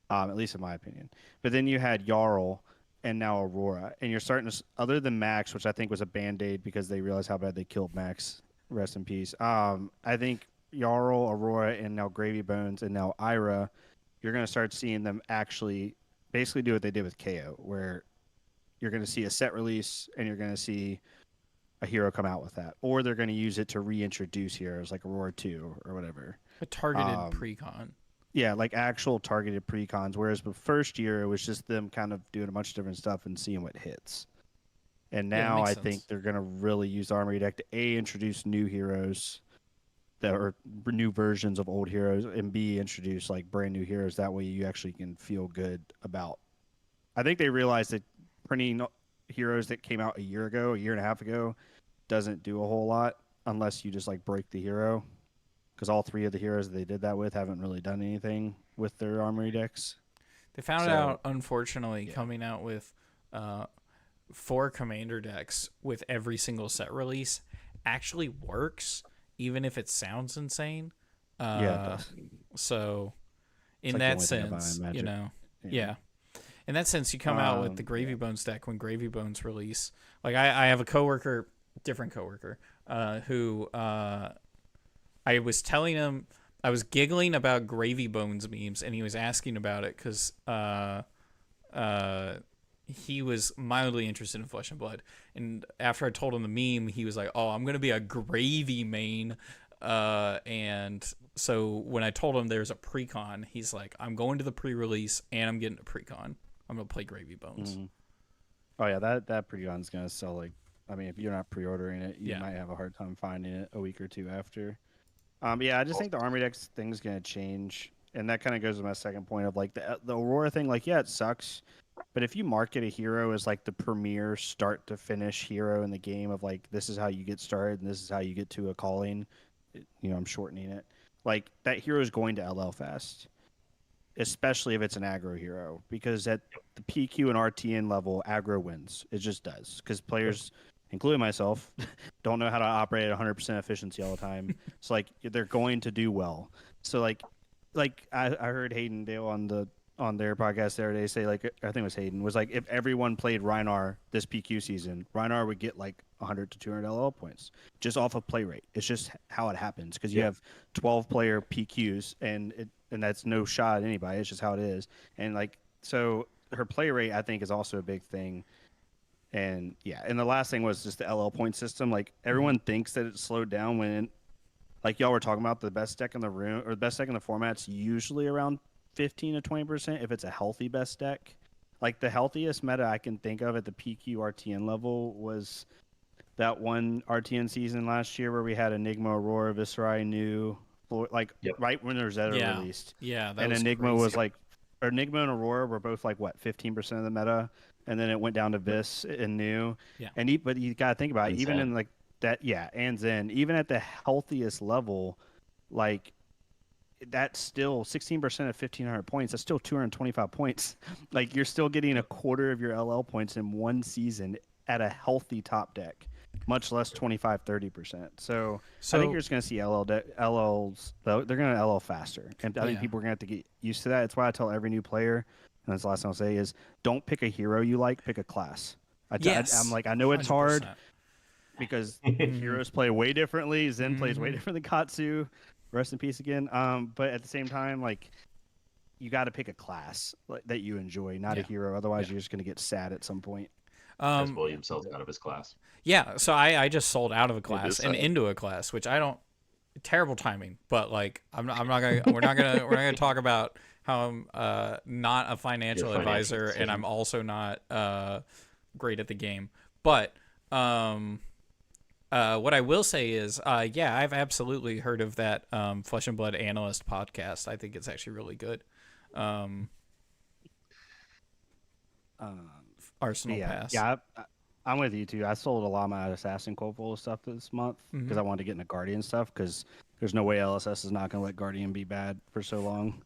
at least in my opinion. But then you had Jarl and now Aurora. And you're starting to, other than Max, which I think was a Band-Aid because they realized how bad they killed Max. Rest in peace. I think Jarl, Aurora, and now Gravy Bones, and now Ira, you're going to start seeing them actually basically do what they did with KO, where you're going to see a set release and you're going to see a hero come out with that, or they're going to use it to reintroduce heroes like Aurora 2 or whatever. A targeted precon. Yeah, like actual targeted precons, whereas the first year it was just them kind of doing a bunch of different stuff and seeing what hits. And now I think they're going to really use the Armory deck to introduce new heroes that are new versions of old heroes, and B, introduce like brand new heroes. That way you actually can feel good about. I think they realized that printing heroes that came out a year and a half ago doesn't do a whole lot unless you just like break the hero, because all three of the heroes that they did that with haven't really done anything with their Armory decks. They found out, unfortunately, coming out with 4 commander decks with every single set release actually works, even if it sounds insane. Yeah, it does. So, in like that the only thing I buy sense, in Magic. yeah. In that sense, you come out with the Gravy Bones deck when Gravy Bones release. Like I have a coworker, different coworker, who I was telling him, I was giggling about Gravy Bones memes, and he was asking about it because he was mildly interested in Flesh and Blood. And after I told him the meme, he was like, "Oh, I'm gonna be a Gravy main." And so when I told him there's a precon, he's like, "I'm going to the pre-release and I'm getting a precon. I'm gonna play Gravy Bones." Mm-hmm. Oh yeah, that precon's gonna sell like. I mean, if you're not pre-ordering it, you might have a hard time finding it a week or two after. Yeah, I just think the Army Decks thing's gonna change, and that kind of goes to my second point of like the Aurora thing. Like, yeah, it sucks, but if you market a hero as like the premier start to finish hero in the game of like this is how you get started and this is how you get to a calling, I'm shortening it. Like that hero is going to LL fast, especially if it's an aggro hero, because at the PQ and RTN level, aggro wins. It just does because players, including myself, don't know how to operate at 100% efficiency all the time. So like they're going to do well. So like I heard Hayden Dale on their podcast the other day say, like, I think it was Hayden, was like, if everyone played Rhinar this PQ season, Rhinar would get like 100 to 200 LL points just off of play rate. It's just how it happens because you have 12 player PQs and that's no shot at anybody. It's just how it is. And like, so her play rate, I think, is also a big thing. And yeah, and the last thing was just the LL point system. Like everyone thinks that it slowed down when, like y'all were talking about, the best deck in the room or the best deck in the format's usually around 15 to 20% if it's a healthy best deck. Like the healthiest meta I can think of at the PQ RTN level was that one RTN season last year where we had Enigma, Aurora, Viscerai, New, like right when Rosetta released. Yeah, that and was Enigma crazy. was like, or Enigma and Aurora were both like what 15% of the meta, and then it went down to Vis and New. Yeah, and but you got to think about it, even Zen. in like that, and Zen, even at the healthiest level, like that's still 16% of 1,500 points. That's still 225 points. Like you're still getting a quarter of your LL points in one season at a healthy top deck, much less 25, 30%. So I think you're just going to see LLs, though. They're going to LL faster. And I think people are going to have to get used to that. It's why I tell every new player, and that's the last thing I'll say, is don't pick a hero you like, pick a class. I'm like, I know it's 100%. hard because heroes play way differently. Zen plays way different than Katsu. Rest in peace again. But at the same time, like, you got to pick a class that you enjoy, not a hero. Otherwise, you're just going to get sad at some point. As William sells out of his class. Yeah, so I just sold out of a class and into a class, which I don't. Terrible timing, but like we're not gonna talk about how I'm not a financial advisor and I'm also not great at the game. But what I will say is, I've absolutely heard of that Flesh and Blood Analyst podcast. I think it's actually really good. Arsenal Pass. Yeah, I'm with you too. I sold a lot of my Assassin Copeful stuff this month because I wanted to get into Guardian stuff because there's no way LSS is not going to let Guardian be bad for so long.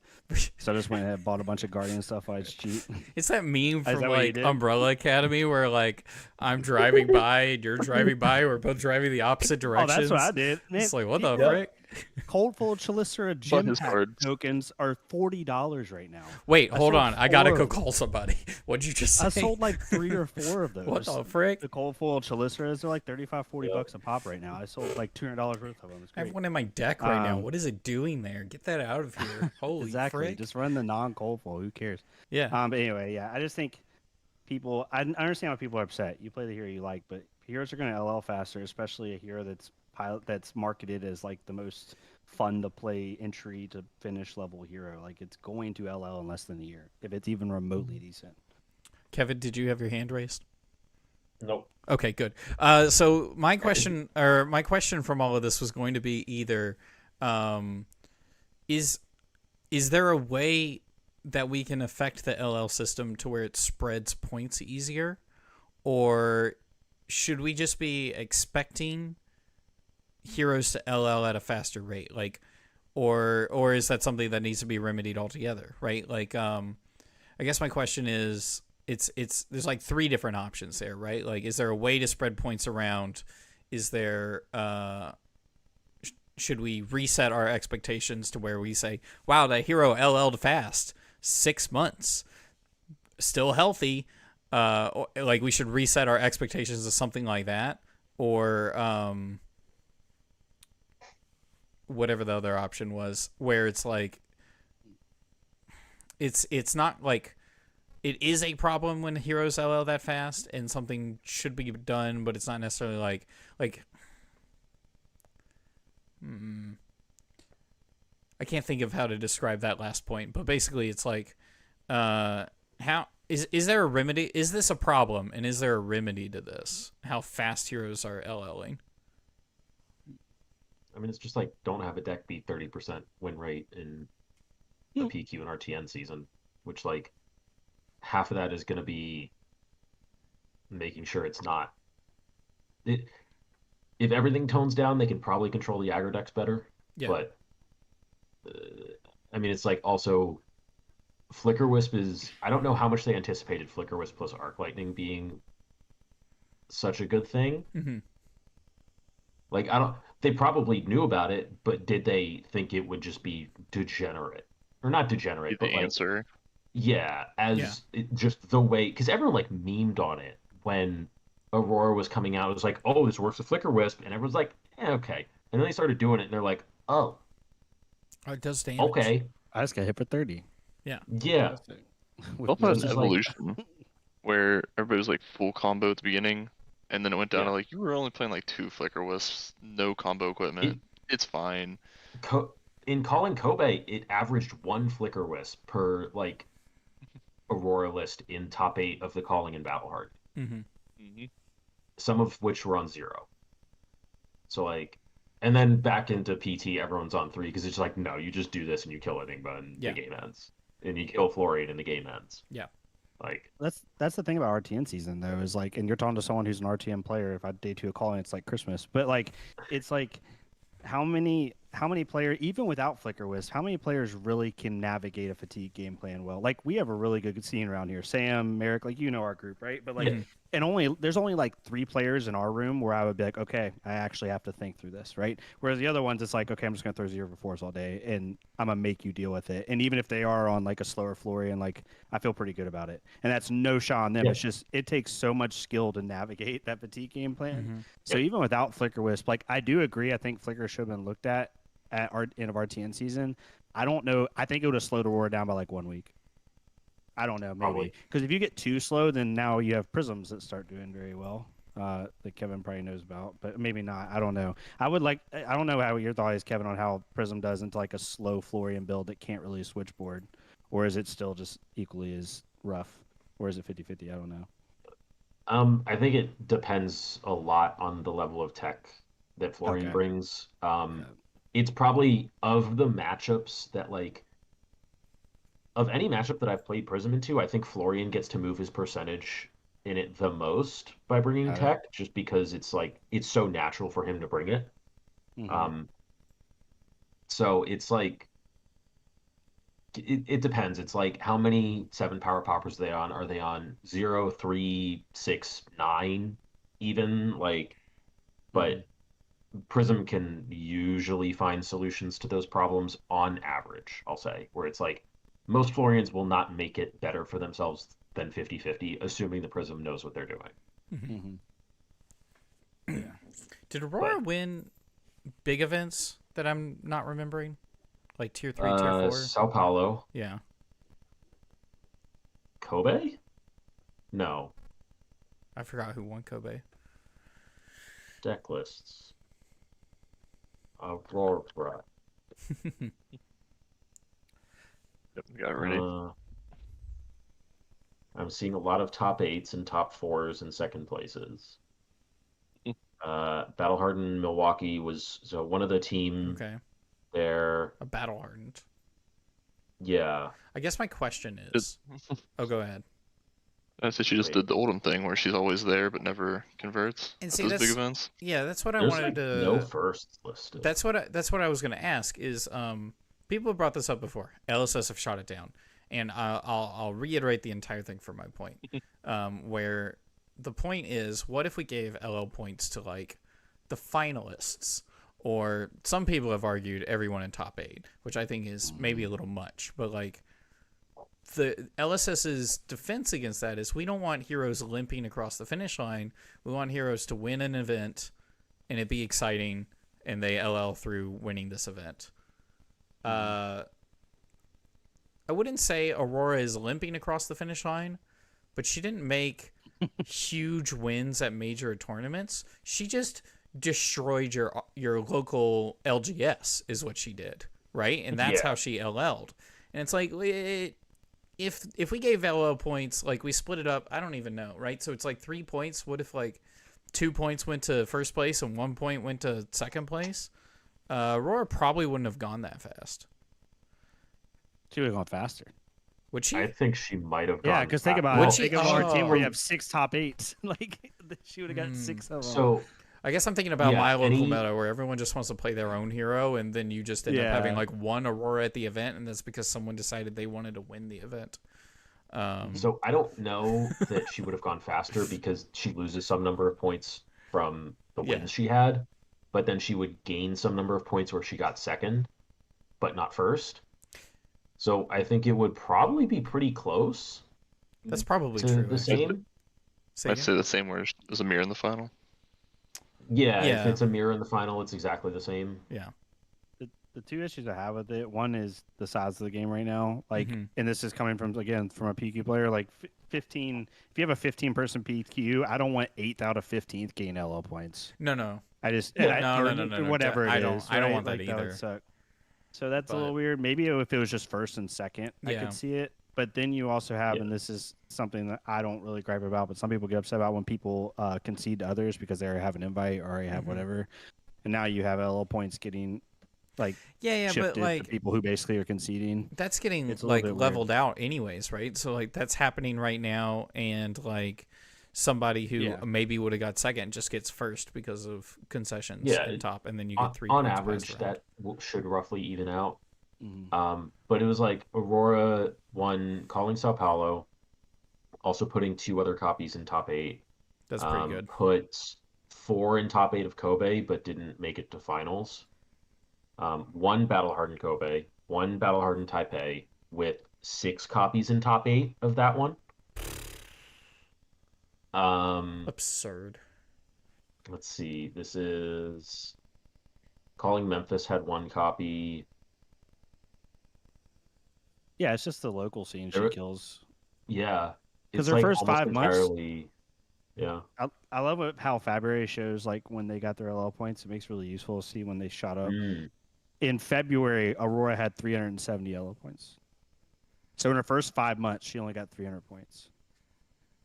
So I just went ahead and bought a bunch of Guardian stuff. I just cheat. It's that meme from like Umbrella Academy where like I'm driving by and you're driving by. We're both driving the opposite directions. Oh, that's what I did. Man, it's like, what the frick? Cold Full Chalicera gym pack tokens are $40 right now. Wait, hold on. I gotta go call somebody. What'd you just say? I sold like 3 or 4 of those. What the frick? The Cold Full Chaliceras, they're like $35-$40 a pop right now. I sold like $200 worth of them. It's great. I have one in my deck right now. What is it doing there? Get that out of here. Holy exactly. frick. Just run the non-Cold Full. Who cares? Yeah. But anyway, I just think people. I understand why people are upset. You play the hero you like, but heroes are going to LL faster, especially a hero that's marketed as like the most fun to play entry to finish level hero. Like it's going to LL in less than a year if it's even remotely decent. Kevin, did you have your hand raised? Nope. Okay, good. So my question from all of this was going to be either, is there a way that we can affect the LL system to where it spreads points easier, or should we just be expecting heroes to LL at a faster rate, like, or is that something that needs to be remedied altogether, right? Like, I guess my question is, there's like 3 different options there, right? Like, is there a way to spread points around? Is there should we reset our expectations to where we say, wow, that hero LL'd fast, 6 months, still healthy, like we should reset our expectations to something like that, or whatever the other option was, where it's like it's not like it is a problem when heroes LL that fast and something should be done, but it's not necessarily like I can't think of how to describe that last point, but basically it's like how is there a remedy? Is this a problem, and is there a remedy to this? How fast heroes are LLing? I mean, it's just like don't have a deck beat 30% win rate in the PQ and RTN season, which like half of that is going to be making sure it's not. If everything tones down, they can probably control the aggro decks better. Yeah. But I mean, it's like also Flicker Wisp is. I don't know how much they anticipated Flicker Wisp plus Arc Lightning being such a good thing. Mm-hmm. Like I don't. They probably knew about it, but did they think it would just be degenerate or not degenerate? The but like, answer. Yeah, just the way, because everyone like memed on it when Aurora was coming out. It was like, oh, this works with Flicker Wisp, and everyone's like, okay. And then they started doing it, and they're like, oh, it does damage. Okay, I just got hit for 30. Yeah. Also has an evolution where everybody was like full combo at the beginning, and then it went down to like you were only playing like 2 Flicker Wisps, no combo equipment. It's fine. In calling Kobe, it averaged 1 Flicker Wisp per like Aurora list in top 8 of the calling in Battleheart. Mm-hmm. Some of which were on 0. So like, and then back into PT, everyone's on 3 because it's like, no, you just do this and you kill Enigma and the game ends, and you kill Florian and the game ends. Yeah. Like that's the thing about RTN season though, is like, and you're talking to someone who's an RTN player. If I day 2 a calling, it's like Christmas, but like it's like how many players, even without Flicker Wisp, how many players really can navigate a fatigue game plan well? Like we have a really good scene around here. Sam, Merrick, like you know our group, right? But like, and there's only like 3 players in our room where I would be like, okay, I actually have to think through this, right? Whereas the other ones, it's like, okay, I'm just gonna throw 0-4s all day, and I'm gonna make you deal with it. And even if they are on like a slower Florian, like I feel pretty good about it. And that's no shot on them. It's just it takes so much skill to navigate that fatigue game plan. So even without Flicker Wisp, like I do agree. I think Flicker should have been looked at our end of RTN season. I don't know. I think it would have slowed Aurora down by like 1 week. I don't know, maybe. Because if you get too slow, then now you have Prisms that start doing very well, that Kevin probably knows about, but maybe not. I don't know. I don't know how your thought is, Kevin, on how Prism does into like a slow Florian build that can't really switchboard, or is it still just equally as rough, or is it 50-50? I don't know. I think it depends a lot on the level of tech that Florian brings. It's probably of the matchups that like, of any matchup that I've played Prism into, I think Florian gets to move his percentage in it the most by bringing tech, just because it's like it's so natural for him to bring it. So it's like it depends. It's like how many 7 power poppers are they on? Are they on 0, 3, 6, 9 even? Like, but Prism can usually find solutions to those problems on average, I'll say, where it's like most Florians will not make it better for themselves than 50-50, assuming the Prism knows what they're doing. Did Aurora win big events that I'm not remembering? Like tier 3, tier 4? Sao Paulo. Yeah. Kobe? No. I forgot who won Kobe. Deck lists. Aurora. Yep, got it ready. I'm seeing a lot of top 8s and top 4s and second places. Battle Hardened Milwaukee was one of the team. Okay. There. A Battle Hardened. Yeah. I guess my question is. Oh, go ahead. I said she just did the Oldham thing where she's always there but never converts. And see, those big events. Yeah, that's what I wanted to. No first listed. That's what I was going to ask. Is people have brought this up before. LSS have shot it down, and I'll reiterate the entire thing for my point. Where the point is, what if we gave LL points to like the finalists or some people have argued everyone in top 8, which I think is maybe a little much. But like the LSS's defense against that is we don't want heroes limping across the finish line. We want heroes to win an event and it be exciting, and they LL through winning this event. I wouldn't say Aurora is limping across the finish line, but she didn't make huge wins at major tournaments. She just destroyed your local LGS is what she did, right? And that's how she LL'd. And it's like, if we gave LL points, like we split it up, I don't even know, right? So it's like 3 points. What if like 2 points went to first place and 1 point went to second place? Aurora probably wouldn't have gone that fast. She would have gone faster. Would she? I think she might have gone. Yeah, because think about it. Think of our team where you have 6 top 8s. Like she would have got 6 of them. So I guess I'm thinking about my local meta where everyone just wants to play their own hero, and then you just end up having like one Aurora at the event, and that's because someone decided they wanted to win the event. So I don't know that she would have gone faster because she loses some number of points from the wins she had, but then she would gain some number of points where she got second, but not first. So I think it would probably be pretty close. That's probably true. The same. I'd say the same where there's a mirror in the final. Yeah, if it's a mirror in the final, it's exactly the same. Yeah. The 2 issues I have with it, one is the size of the game right now. Like, and this is coming from a PQ player. Like 15, if you have a 15-person PQ, I don't want 8th out of 15th gain LL points. No. I just no. whatever it is. I don't want like, that either. That would suck. So that's a little weird. Maybe if it was just first and second, I could see it. But then you also have, and this is something that I don't really gripe about, but some people get upset about when people concede to others because they already have an invite or already have whatever, and now you have LL points getting like shifted but like to people who basically are conceding. That's getting like leveled out anyways, right? So like that's happening right now, and like somebody who maybe would have got second just gets first because of concessions in top, and then you get 3 on points average. That should roughly even out. Mm-hmm. But it was like Aurora won Calling Sao Paulo, also putting 2 other copies in top 8. That's pretty good. Put 4 in top 8 of Kobe, but didn't make it to finals. 1 Battle Hardened Kobe, 1 Battle Hardened Taipei, with 6 copies in top 8 of that one. Absurd. Let's see. This is Calling Memphis had 1 copy. Yeah, it's just the local scene she kills. Yeah, because her first 5 months. Yeah, I love how February shows like when they got their LL points. It makes it really useful to see when they shot up. In February, Aurora had 370 LL points. So in her first 5 months, she only got 300 points.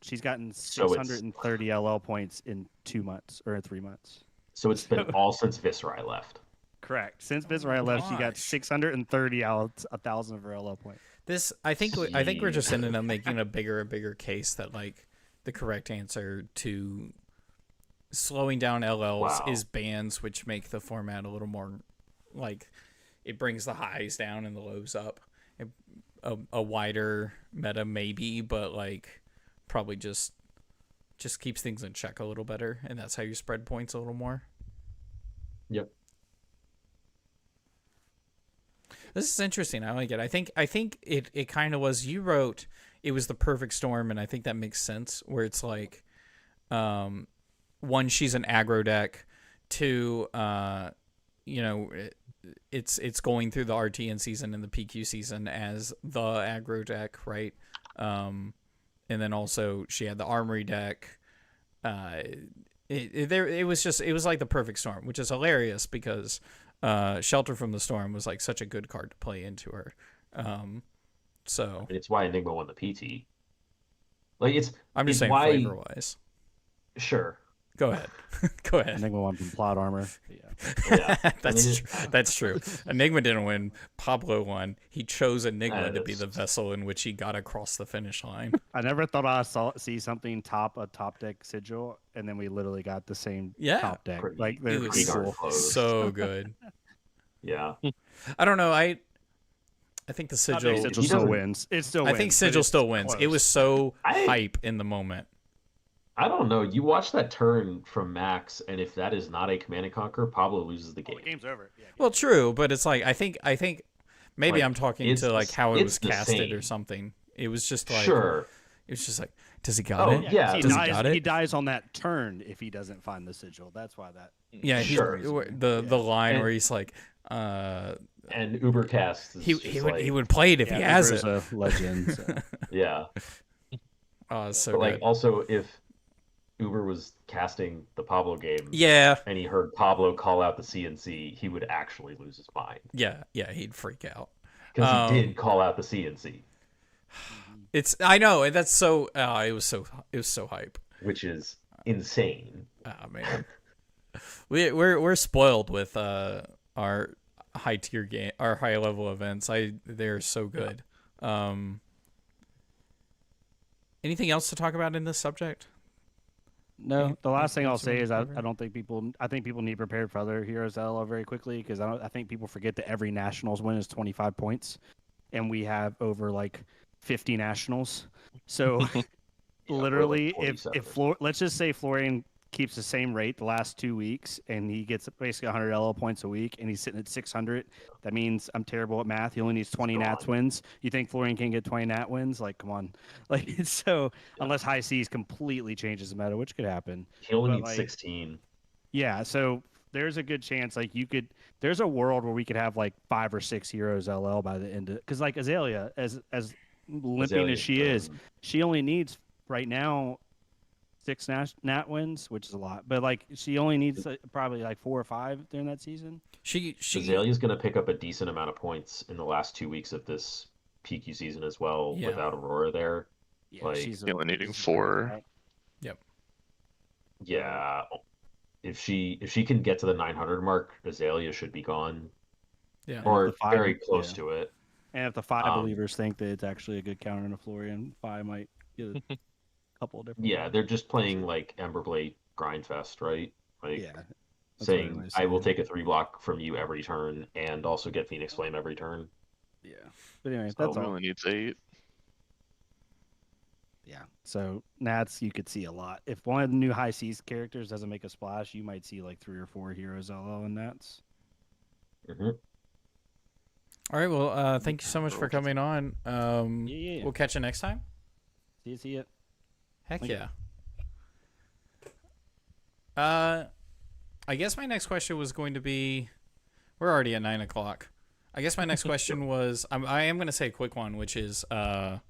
She's gotten 630 LL points in 2 months or 3 months. So it's been all since Viscerai left. Correct. Since Viscerai left, she got 630 out 1,000 of her LL points. This, I think we're just ending up making a bigger and bigger case that like the correct answer to slowing down LLs is bans, which make the format a little more like it brings the highs down and the lows up. A wider meta maybe, but like probably just keeps things in check a little better, and that's how you spread points a little more. Yep. This is interesting. I like it. I think it kind of was. You wrote it was the perfect storm, and I think that makes sense. Where it's like, 1, she's an aggro deck. 2, it's going through the RTN season and the PQ season as the aggro deck, right? And then also she had the armory deck. It was like the perfect storm, which is hilarious because Shelter from the Storm was like such a good card to play into her. So it's why Enigma won the PT. Like I'm just saying flavor wise. Sure. Go ahead. Go ahead. Enigma won from plot armor. Yeah. That's true. Enigma didn't win. Pablo won. He chose Enigma to be the vessel in which he got across the finish line. I never thought I'd see something top a top deck sigil, and then we literally got the same top deck. Like they're pretty cool. So good. Yeah. I don't know. I think the sigil still wins. It still wins. I think sigil still wins. It was so hype in the moment. I don't know. You watch that turn from Max, and if that is not a Command and Conquer, Pablo loses the game. The game's over. Yeah, Well, true, but it's like I think maybe Like, I'm talking it's to like how it it's was the casted or same. something. It was just like Sure. it was just like, does he got Oh, it? yeah. He Does he dies, got it? he dies on that turn if he doesn't find the sigil. That's why that. Yeah, Sure. the line And- where he's like, And Ubercast is he just would like, he would play it if he has it. Uber's a legend. So. yeah. Oh, it's so But like good. also if Uber was casting the Pablo game Yeah, and he heard Pablo call out the CNC, he would actually lose his mind. yeah, he'd freak out. Because he did call out the CNC. I know, and that's so. It was so hype. Which is insane. Oh man, we're spoiled with our high tier game, our high level events. They're so good. Anything else to talk about in this subject? No, the last thing I'll anything say is I covered? don't think people. I think people need prepared for other heroes LL very quickly because I think people forget that every nationals win is 25 points, and we have over like 50 nationals. So literally, or like if 27. let's just say Florian keeps the same rate the last 2 weeks and he gets basically 100 LL points a week and he's sitting at 600, that means I'm terrible at math. He only needs 20 Nats wins. You think Florian can get 20 Nat wins? Like, come on. Like, so unless High Seas completely changes the meta, which could happen. He only But, needs like, 16. Yeah, so there's a good chance like there's a world where we could have like 5 or 6 heroes LL by the end of, because like Azalea, as limping Azalea's as she is, done. she only needs right now 6 Nat wins, which is a lot, but like she only needs probably like 4 or 5 during that season. She Azalea's going to pick up a decent amount of points in the last 2 weeks of this PQ season as well, Yeah. without Aurora there. Yeah, Like, she's only needing she's 4. right? Yeah, if she can get to the 900 mark, Azalea should be gone, yeah. or the 5 very close yeah. to it. And if the 5 Um, believers think that it's actually a good counter in a Florian, 5 might get a couple of different. Yeah, they're just playing like Emberblade Grindfest, right? Like Yeah. That's what saying, everybody's I will saying. take a 3 block from you every turn and also get Phoenix Flame every turn. Yeah. But anyway, So that's He all. only needs 8. Yeah. So Nats, you could see a lot. If one of the new High Seas characters doesn't make a splash, you might see like 3 or 4 heroes LL in Nats. Mhm. All right. Well, thank you so much for coming on. Yeah. We'll catch you next time. See it. Heck Thank you. yeah. I guess my next question was going to be, we're already at 9:00. I guess my next question was, I am going to say a quick one, which is, are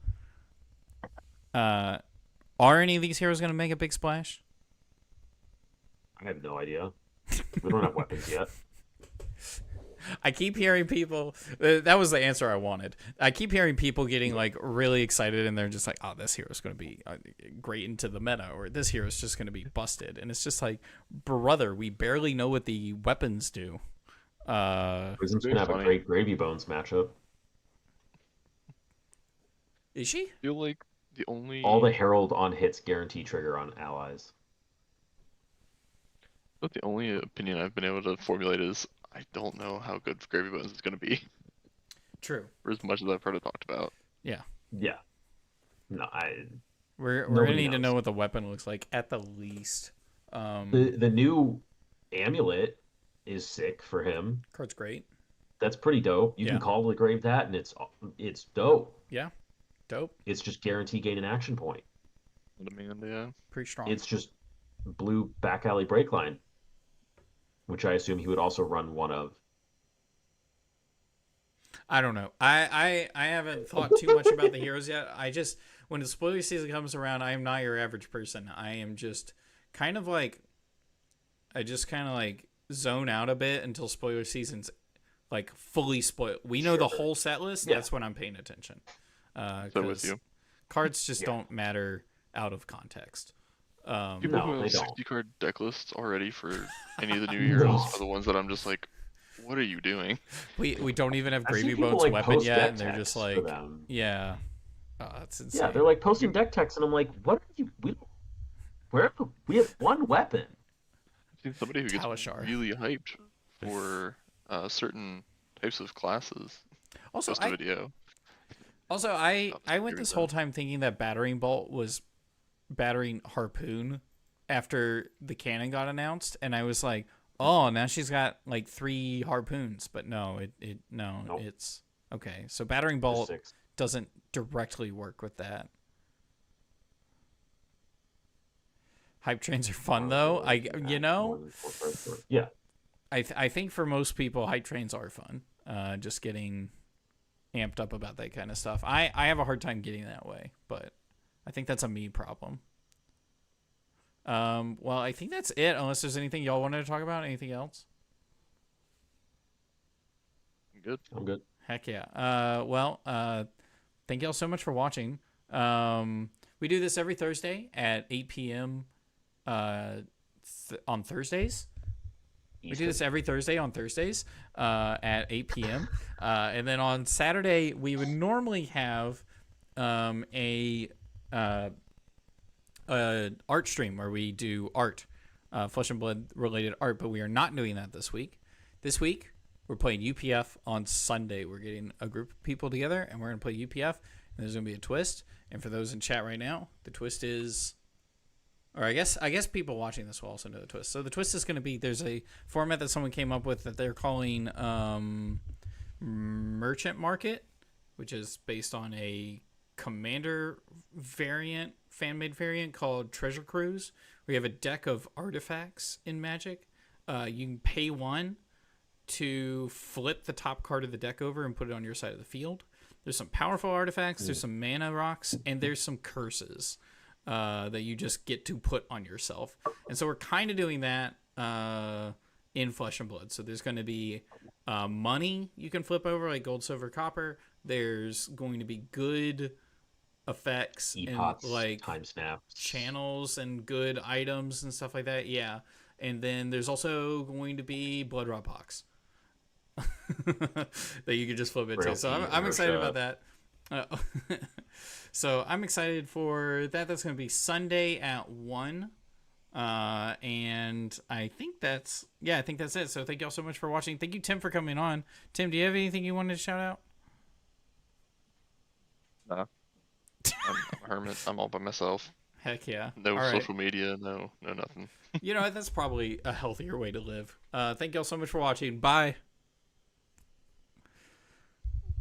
any of these heroes going to make a big splash? I have no idea. We don't have weapons yet. I keep hearing people. That was the answer I wanted. I keep hearing people getting like really excited, and they're just like, "Oh, this hero's going to be great into the meta," or "This hero's just going to be busted." And it's just like, brother, we barely know what the weapons do. Prism's gonna have a great Gravy Bones matchup. Is she? I feel like the only All the Herald on hits guarantee trigger on allies. But the only opinion I've been able to formulate is I don't know how good Gravy Bones is going to be, True. for as much as I've heard it talked about. Yeah. No, We're Nobody gonna need to knows. know what the weapon looks like at the least. the new amulet is sick for him. Card's great. That's pretty dope. You Yeah. can call the grave that, and it's dope. Yeah. Dope. It's just guarantee gain an action point. Demand, yeah. Pretty strong. It's just blue back alley break line, which I assume he would also run one of. I don't know. I haven't thought too much about the heroes yet. I just, when the spoiler season comes around, I am not your average person. I am just kind of like, I just kind of like zone out a bit until spoiler season's like fully spoiled. We know the whole set list. Yeah. That's when I'm paying attention. So with 'Cause you. cards just don't matter out of context. People No, who they have don't. 60 card deck lists already for any of the new heroes are the ones that I'm just like, what are you doing? We don't even have I've seen Gravy people, Boat's like, weapon post yet, deck and they're just texts for like, them. yeah. Oh, that's insane. Yeah, they're like posting deck text, and I'm like, what are you? We have one weapon. I've seen somebody who gets Talishar. really hyped for certain types of classes. Also, Post a video. I I'll went agree this with whole that. time thinking that Battering Bolt was battering Harpoon after the cannon got announced, and I was like, oh, now she's got like 3 harpoons. But no, Nope. it's okay. So battering bolt doesn't directly work with that. Hype trains are fun though. Yeah. I think for most people, hype trains are fun. Just getting amped up about that kind of stuff. I have a hard time getting that way, but I think that's a me problem. Well, I think that's it. Unless there's anything y'all wanted to talk about. Anything else? Good. I'm good. Heck yeah. Thank y'all so much for watching. We do this every Thursday at 8 p.m. On Thursdays. We do this every Thursday on Thursdays at 8 p.m. And then on Saturday, we would normally have a art stream where we do art, Flesh and Blood related art, but we are not doing that this week. This week, we're playing UPF on Sunday. We're getting a group of people together, and we're going to play UPF, and there's going to be a twist. And for those in chat right now, the twist is... Or I guess people watching this will also know the twist. So the twist is going to be, there's a format that someone came up with that they're calling Merchant Market, which is based on a Commander variant, fan-made variant called Treasure Cruise. We have a deck of artifacts in Magic. You can pay 1 to flip the top card of the deck over and put it on your side of the field. There's some powerful artifacts, there's some mana rocks, and there's some curses that you just get to put on yourself. And so we're kind of doing that in Flesh and Blood. So there's going to be money you can flip over, like gold, silver, copper. There's going to be good effects Epots, and like time snaps, channels and good items and stuff like that. Yeah. And then there's also going to be blood rot box that you can just flip it to. So I'm excited about that. So I'm excited for that. That's going to be Sunday at 1. And I think that's it. So thank you all so much for watching. Thank you, Tim, for coming on. Tim, do you have anything you wanted to shout out? No. I'm a hermit. I'm all by myself. Heck yeah. No social media, no nothing. You know, that's probably a healthier way to live. Thank you all so much for watching. Bye.